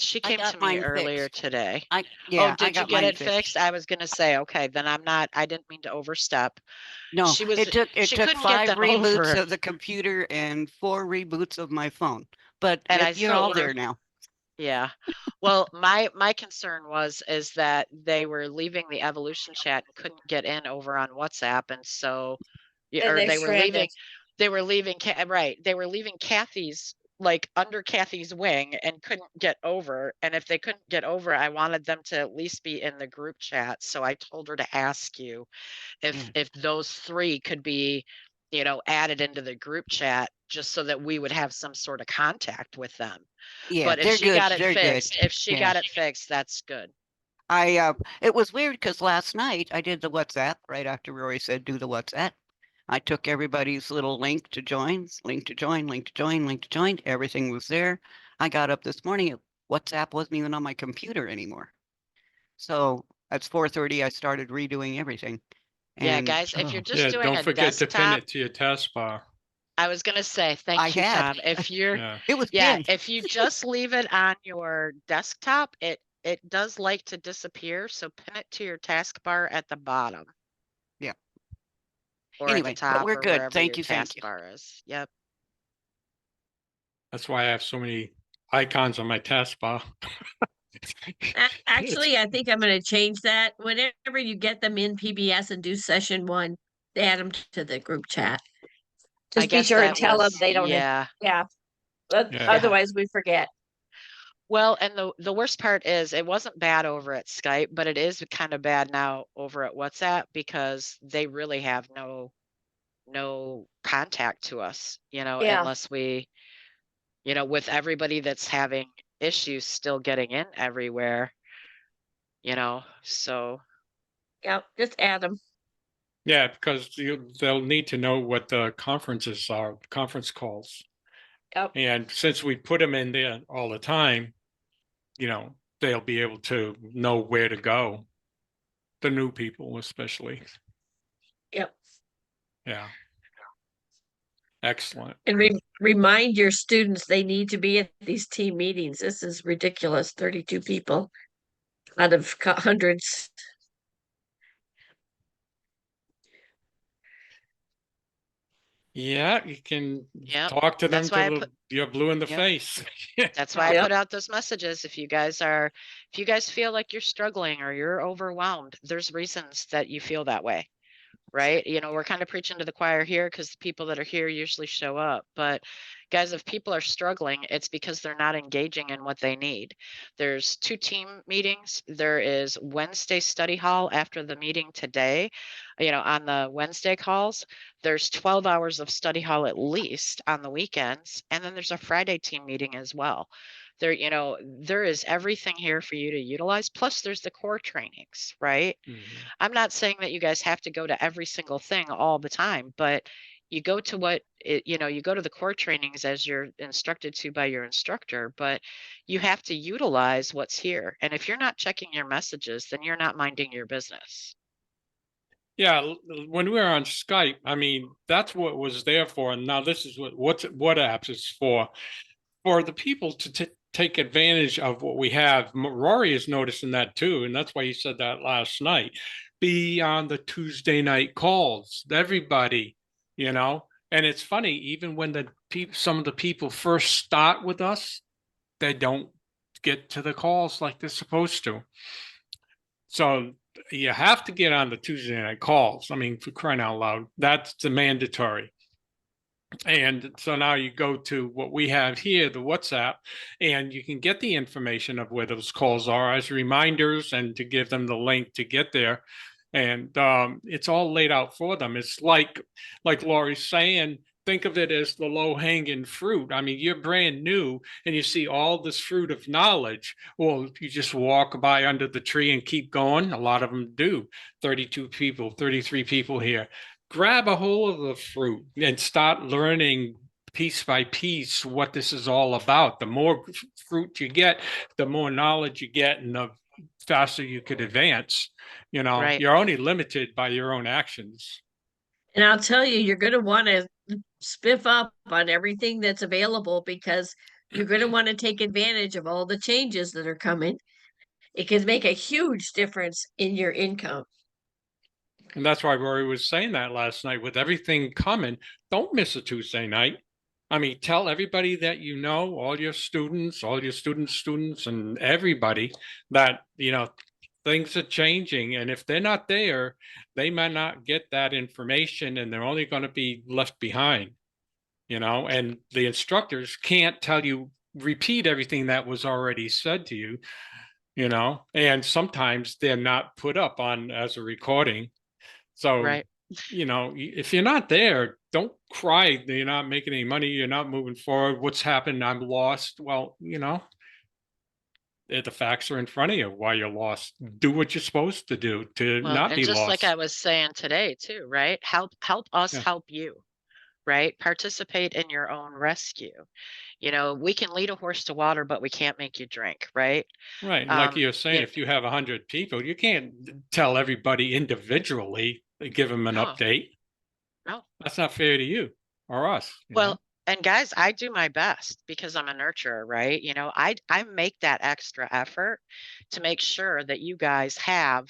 She I came got to me mine earlier fixed. today. I Oh, did you got get mine it fixed? I was gonna say, okay, then I didn't mean to overstep. No, She it took couldn't get 5 them reboots over. of the computer and 4 reboots of my phone. But And I you're told all her- there now. Yeah. Well, my concern is that they were leaving the evolution chat and couldn't get in over on WhatsApp, and so And or they're they were leaving stranded. they were leaving Kathy's, like, under Kathy's wing and couldn't get over. And if they couldn't get over, I wanted them to at least be in the group chat. So I told her to ask you if those 3 could be, added into the group chat, just so that we would have some sort of contact with them. Yeah, But if they're she good. got it They're good. fixed, Yeah. that's good. It was weird because last night I did the WhatsApp right after Rory said do the WhatsApp. I took everybody's little link to join, link to join, link to join, link to join. Everything was there. I got up this morning. WhatsApp wasn't even on my computer anymore. So at 4:30, I started redoing everything. Yeah, And guys, if you're just Yeah, doing don't a forget to pin desktop, it to your taskbar. I was gonna say, thank I you, had. Tom. If you're, Yeah. It was yeah, pinned. if you just leave it on your desktop, it does like to disappear. So pin it to your taskbar at the bottom. Yeah. Or Anyway, at the but top, we're or good. wherever Thank your you. Thank you. taskbar is. Yep. That's why I have so many icons on my taskbar. Actually, I think I'm going to change that. Whenever you get them in PBS and do session 1, add them to the group chat. I Just be guess sure and that tell them was, they don't. yeah. Yeah. But Yeah. otherwise, we forget. Well, and the worst part is it wasn't bad over at Skype, but it is kind of bad now over at WhatsApp, because they really have no contact to us, Yeah. unless we, with everybody that's having issues still getting in everywhere, so. Yeah, just add them. Yeah, because they'll need to know what the conferences are, conference calls. Yep. And since we put them in there all the time, they'll be able to know where to go. The new people, especially. Yep. Yeah. Excellent. And remind your students they need to be at these team meetings. This is ridiculous. 32 people out of hundreds. Yeah, you can Yep. talk to them That's why I till put- you're blue in the Yep. face. That's why I Yep. put out those messages. If you guys feel like you're struggling or you're overwhelmed, there's reasons that you feel that way, right? We're kind of preaching to the choir here because the people that are here usually show up. But guys, if people are struggling, it's because they're not engaging in what they need. There's 2 team meetings. There is Wednesday study hall after the meeting today, on the Wednesday calls. There's 12 hours of study hall at least on the weekends. And then there's a Friday team meeting as well. There is everything here for you to utilize. Plus there's the core trainings, right? Mhm. I'm not saying that you guys have to go to every single thing all the time, but you go to you go to the core trainings as you're instructed to by your instructor, but you have to utilize what's here. And if you're not checking your messages, then you're not minding your business. Yeah, when we were on Skype, I mean, that's what was there for. And now this is what apps is for the people to take advantage of what we have. Rory is noticing that too, and that's why he said that last night. be on the Tuesday night calls, everybody, you know. And it's funny, even when some of the people first start with us, they don't get to the calls like they're supposed to. So you have to get on the Tuesday night calls. I mean, for crying out loud, that's the mandatory. And so now you go to what we have here, the WhatsApp, and you can get the information of where those calls are as reminders and to give them the link to get there. And it's all laid out for them. It's like Laurie's saying, think of it as the low hanging fruit. I mean, you're brand new and you see all this fruit of knowledge. Well, you just walk by under the tree and keep going. A lot of them do. 32 people, 33 people here. Grab a hold of the fruit and start learning piece by piece what this is all about. The more fruit you get, the more knowledge you get, and the faster you could advance. You know, Right. you're only limited by your own actions. And I'll tell you, you're going to want to spiff up on everything that's available because you're going to want to take advantage of all the changes that are coming. It can make a huge difference in your income. And that's why Rory was saying that last night. With everything coming, don't miss a Tuesday night. I mean, tell everybody that you know, all your students, students, and everybody that, you know, things are changing. And if they're not there, they might not get that information and they're only going to be left behind, you know, and the instructors can't repeat everything that was already said to you, you know, and sometimes they're not put up on as a recording. So, Right. you know, if you're not there, don't cry that you're not making any money, you're not moving forward. What's happened? I'm lost. Well, you know, the facts are in front of you why you're lost. Do what you're supposed to do to Well, not and be just like I lost. was saying today too, right? Help us Yeah. help you, right? Participate in your own rescue. You know, we can lead a horse to water, but we can't make you drink, right? Right. And like you're saying, Yeah, if you have 100 people, you can't tell everybody individually, give them an no, update. no. That's not fair to you or us. You know? Well, and guys, I do my best because I'm a nurturer, right? You know, I make that extra effort to make sure that you guys have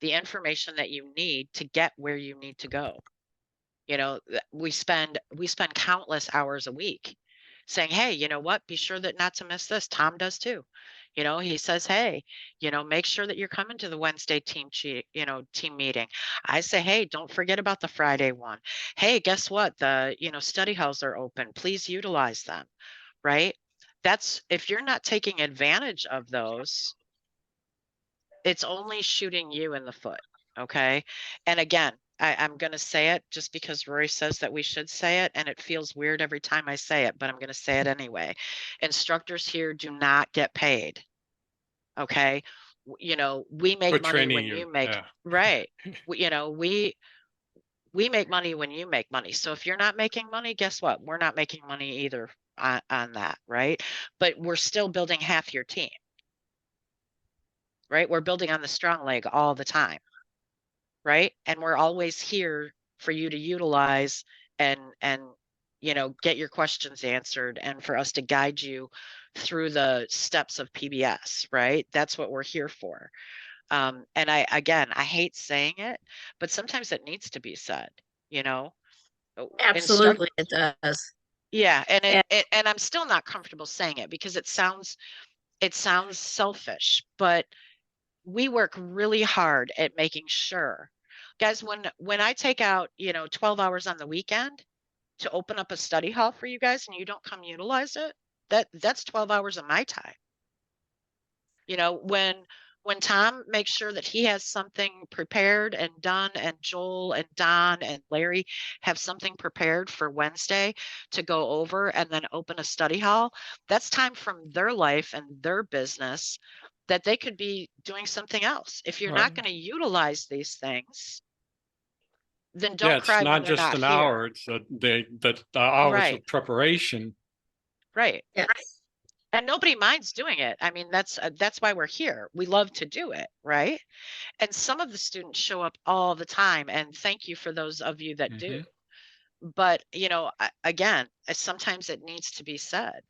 the information that you need to get where you need to go. You know, we spend countless hours a week saying, hey, you know what, be sure that not to miss this. Tom does too. You know, he says, hey, you know, make sure that you're coming to the Wednesday team meeting. I say, hey, don't forget about the Friday one. Hey, guess what, the study halls are open, please utilize them. Right? That's, if you're not taking advantage of those, it's only shooting you in the foot. Okay. And again, I'm going to say it just because Rory says that we should say it, and it feels weird every time I say it, but I'm going to say it anyway. Instructors here do not get paid. Okay. You know, we make For money training when you. you make, Yeah. right. You know, we make money when you make money. So if you're not making money, guess what? We're not making money either on that. Right. But we're still building half your team. Right. We're building on the strong leg all the time. Right. And we're always here for you to utilize and get your questions answered, and for us to guide you through the steps of PBS. Right. That's what we're here for. And I hate saying it, but sometimes it needs to be said, you know. Absolutely, it does. Yeah, and And and I'm still not comfortable saying it because it sounds selfish, but we work really hard at making sure, guys, when I take out 12 hours on the weekend to open up a study hall for you guys and you don't come utilize it, that's 12 hours of my time. You know, when Tom makes sure that he has something prepared and done, and Joel and Don and Larry have something prepared for Wednesday to go over and then open a study hall, that's time from their life and their business that they could be doing something else. If you're not Right. going to utilize these things, then Yeah, don't it's cry when not they're just not an here. hour, it's the hours Right, of preparation. right. yeah, And nobody minds doing it. I mean, that's why we're here. We love to do it, right? And some of the students show up all the time, and thank you for those of you that do. But again, sometimes it needs to be said.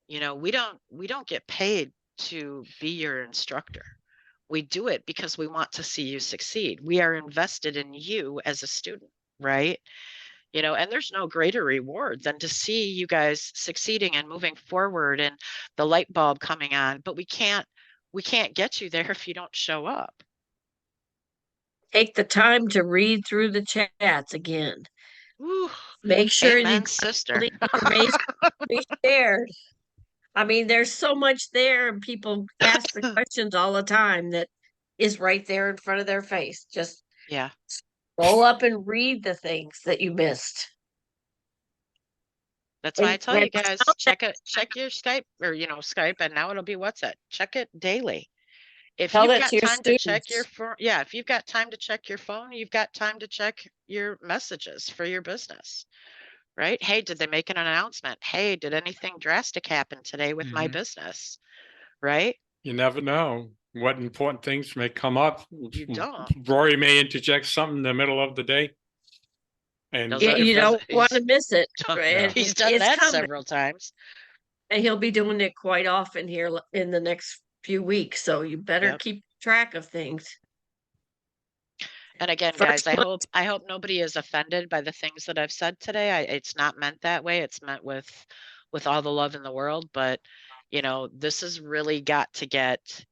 We don't get paid to be your instructor. We do it because we want to see you succeed. We are invested in you as a student, right? You know, and there's no greater reward than to see you guys succeeding and moving forward and the light bulb coming on. But we can't get you there if you don't show up. Take the time to read through the chats again. Ooh, Make sure amen, the sister. information be shared. I mean, there's so much there, and people ask the questions all the time that is right there in front of their face. Just Yeah. roll up and read the things that you missed. That's why I And tell you then guys, check your Skype, or Skype, and now it'll be WhatsApp. Check it daily. If tell you've that got to your time to check your students. phone, yeah, if you've got time to check your phone, you've got time to check your messages for your business, right? Hey, did they make an announcement? Hey, did anything drastic happen today with my Mhm. business? Right? You never know what important things may come up. You don't. Rory may interject something in the middle of the day. And Does Yeah, it- if you does don't it- want to miss it. Yeah. He's It's, done it's that coming. several times. And he'll be doing it quite often here in the next few weeks. So you better Yep. keep track of things. And again, First guys, I one, hope nobody is offended by the things that I've said today. It's not meant that way. It's meant with all the love in the world, but you know, this has really got to get,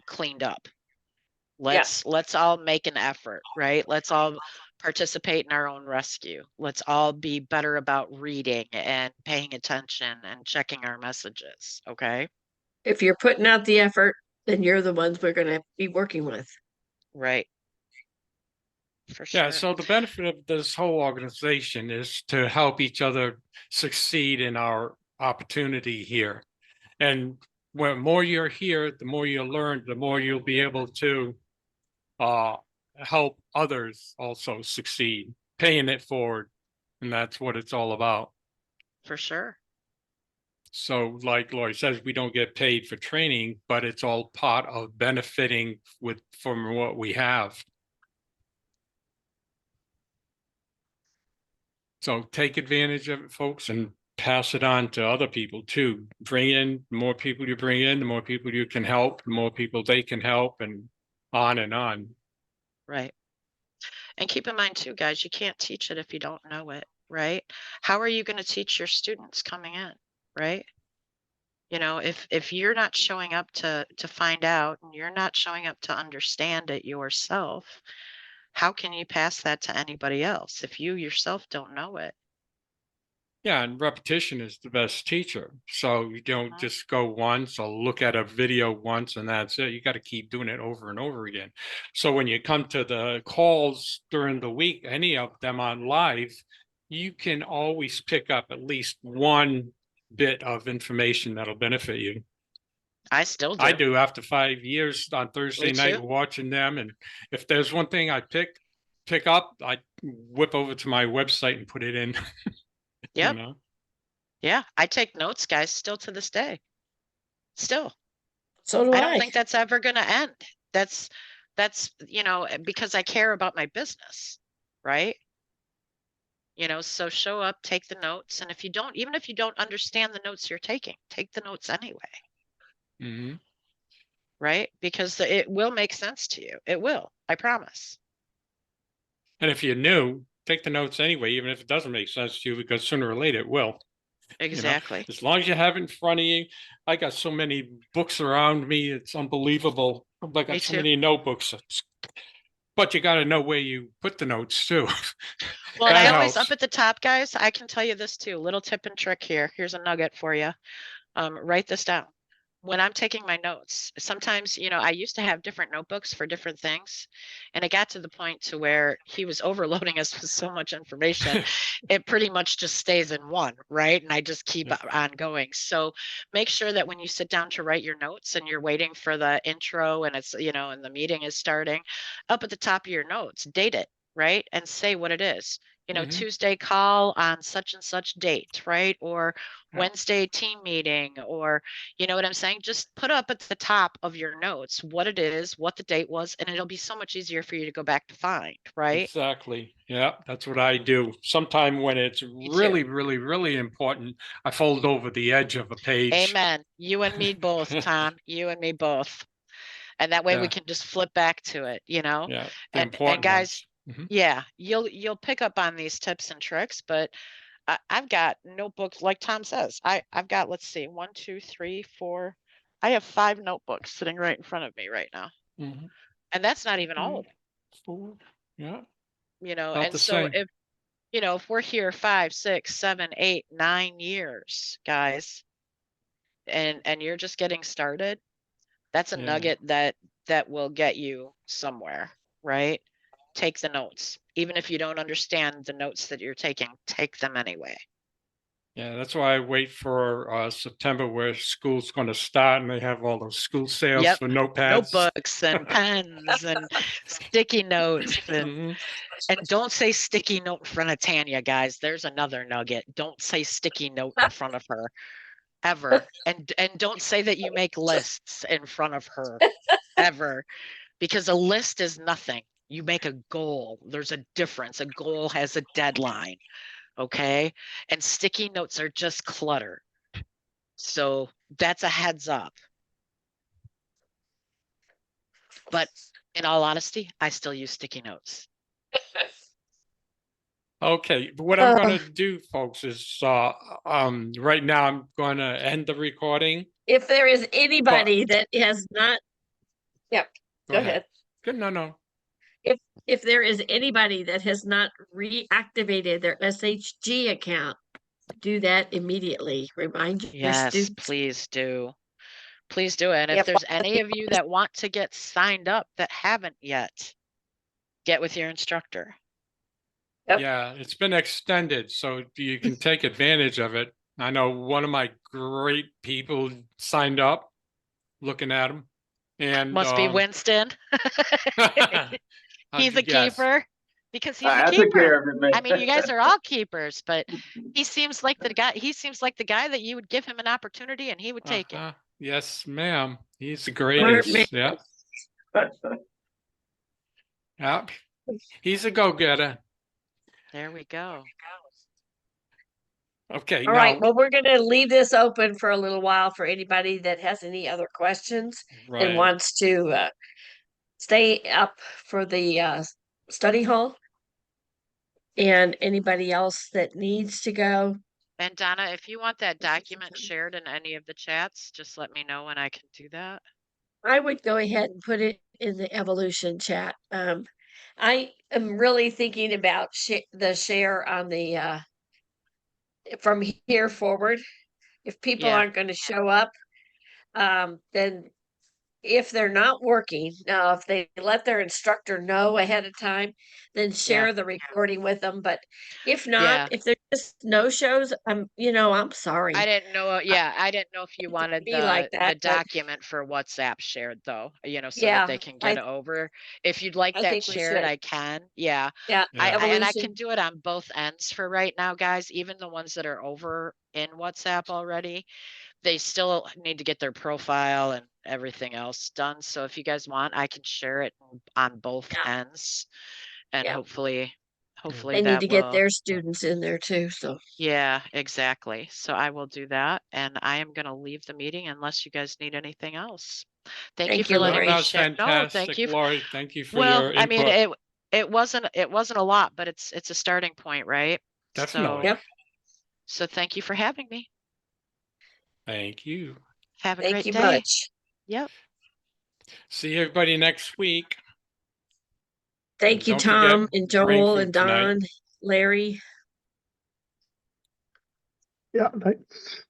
cleaned up. Let's all make an effort, right? Let's all participate in our own rescue. Let's all be better about reading and paying attention and checking our messages, okay? if you're putting out the effort, then you're the ones we're going to be working with. Right. For Yeah, sure. so the benefit of this whole organization is to help each other succeed in our opportunity here. And when more you're here, the more you learn, the more you'll be able to help others also succeed, paying it forward. And that's what it's all about. For sure. So like Laurie says, we don't get paid for training, but it's all part of benefiting from what we have. So take advantage of it, folks, and pass it on to other people too. Bring in more people you bring in, the more people you can help, the more people they can help, and on and on. Right. And keep in mind too, guys, you can't teach it if you don't know it, right? How are you going to teach your students coming in, right? You know, if you're not showing up to find out and you're not showing up to understand it yourself, how can you pass that to anybody else if you yourself don't know it? Yeah, and repetition is the best teacher. So you don't just go once or look at a video once and that's it. You got to keep doing it over and over again. So when you come to the calls during the week, any of them on live, you can always pick up at least one bit of information that'll benefit you. I still do. I do after 5 years on Thursday Me night too. watching them. And if there's one thing I pick up, I whip over to my website and put it in. Yep. You know? Yeah, I take notes, guys, still to this day. Still. So do I I. don't think that's ever going to end. That's because I care about my business, right? So show up, take the notes, and even if you don't understand the notes you're taking, take the notes anyway. Mm-hmm. Right? Because it will make sense to you. It will, I promise. And if you're new, take the notes anyway, even if it doesn't make sense to you, because sooner or later it will. Exactly. As long as you have it in front of you. I got so many books around me, it's unbelievable. I got Me so too. many notebooks. But you got to know where you put the notes too. Well, and I That always helps. up at the top, guys, I can tell you this too. Little tip and trick here. Here's a nugget for you. Write this down. When I'm taking my notes, sometimes, I used to have different notebooks for different things. And it got to the point to where he was overloading us with so much information. It pretty much just stays in one, right? And I just keep on going. So make sure that when you sit down to write your notes and you're waiting for the intro and it's, and the meeting is starting, up at the top of your notes, date it, right? And say what it is. Tuesday call on such and such date, right? Or Wednesday team meeting, or you know what I'm saying? Just put up at the top of your notes what it is, what the date was, and it'll be so much easier for you to go back to find, right? Exactly. Yeah, that's what I do. Sometime when it's really, really, really important, I fold over the edge of a page. Amen. You and me both, Tom. You and me both. And that way we Yeah. can just flip back to it, you know? Yeah, the And important guys, ones. Mhm. yeah, you'll pick up on these tips and tricks, but I've got notebooks, like Tom says. I've got, let's see, 1, 2, 3, 4. I have 5 notebooks sitting right in front of me right now. Mhm. And that's not even all of them, 4, yeah, you know. about And the so same. if, you know, if we're here 5, 6, 7, 8, 9 years, guys, and you're just getting started, that's a Yeah. nugget that will get you somewhere, right? Take the notes. Even if you don't understand the notes that you're taking, take them anyway. Yeah, that's why I wait for September where school's going to start and they have all those school sales Yep. for notepads. Notebooks and pens and sticky notes Mhm. and don't say sticky note in front of Tanya, guys. There's another nugget. Don't say sticky note in front of her ever. And don't say that you make lists in front of her ever, because a list is nothing. You make a goal. There's a difference. A goal has a deadline. Okay. And sticky notes are just clutter. So that's a heads up. But in all honesty, I still use sticky notes. Okay, but what I'm going to do, folks, is right now I'm going to end the recording. If there is anybody that has not, yep, go ahead. Good, no. If there is anybody that has not reactivated their SHG account, do that immediately. Remind your Yes, students. please do. Please do it. And if Yep. there's any of you that want to get signed up that haven't yet, get with your instructor. Yep. Yeah, it's been extended, so you can take advantage of it. I know one of my great people signed up, looking at him, and Must be Winston. He's a keeper because he's a I took care keeper. of it, man. I mean, you guys are all keepers, but he seems like the guy that you would give him an opportunity and he would take it. Yes, ma'am. He's the Smart greatest. man. Yeah. Yeah. He's a go-getter. There we go. Okay. All right. Well, we're going to leave this open for a little while for anybody that has any other questions and wants to stay up for the study hall. And anybody else that needs to go. And Donna, if you want that document shared in any of the chats, just let me know when I can do that. I would go ahead and put it in the evolution chat. I am really thinking about the share on the from here forward. If people aren't going to show up, then if they're not working, now if they let their instructor know ahead of time, then share the recording with them. But if not, if there's just no shows, I'm sorry. I didn't know. Yeah, I didn't know if you wanted be like the that, but- document for WhatsApp shared though, so Yeah, that they can get over. If you'd like I that think we shared, should. I can. Yeah. Yeah, and I can evolution. do it on both ends for right now, guys. Even the ones that are over in WhatsApp already, they still need to get their profile and everything else done. So if you guys want, I can share it on both ends, and hopefully They need that to get their students in there too. So Yeah, exactly. So I will do that, and I am going to leave the meeting unless you guys need anything else. Thank you for letting No, me that was share. No, thank fantastic, you. Laurie. Thank you for Well, your I mean, input. it wasn't a lot, but it's a starting point, right? Definitely. So thank you for having me. Thank you. Have a Thank great you day. much. Yep. See everybody next week. Thank you, Don't forget Tom and brain Joel food and Don, tonight. Larry. Yeah, thanks.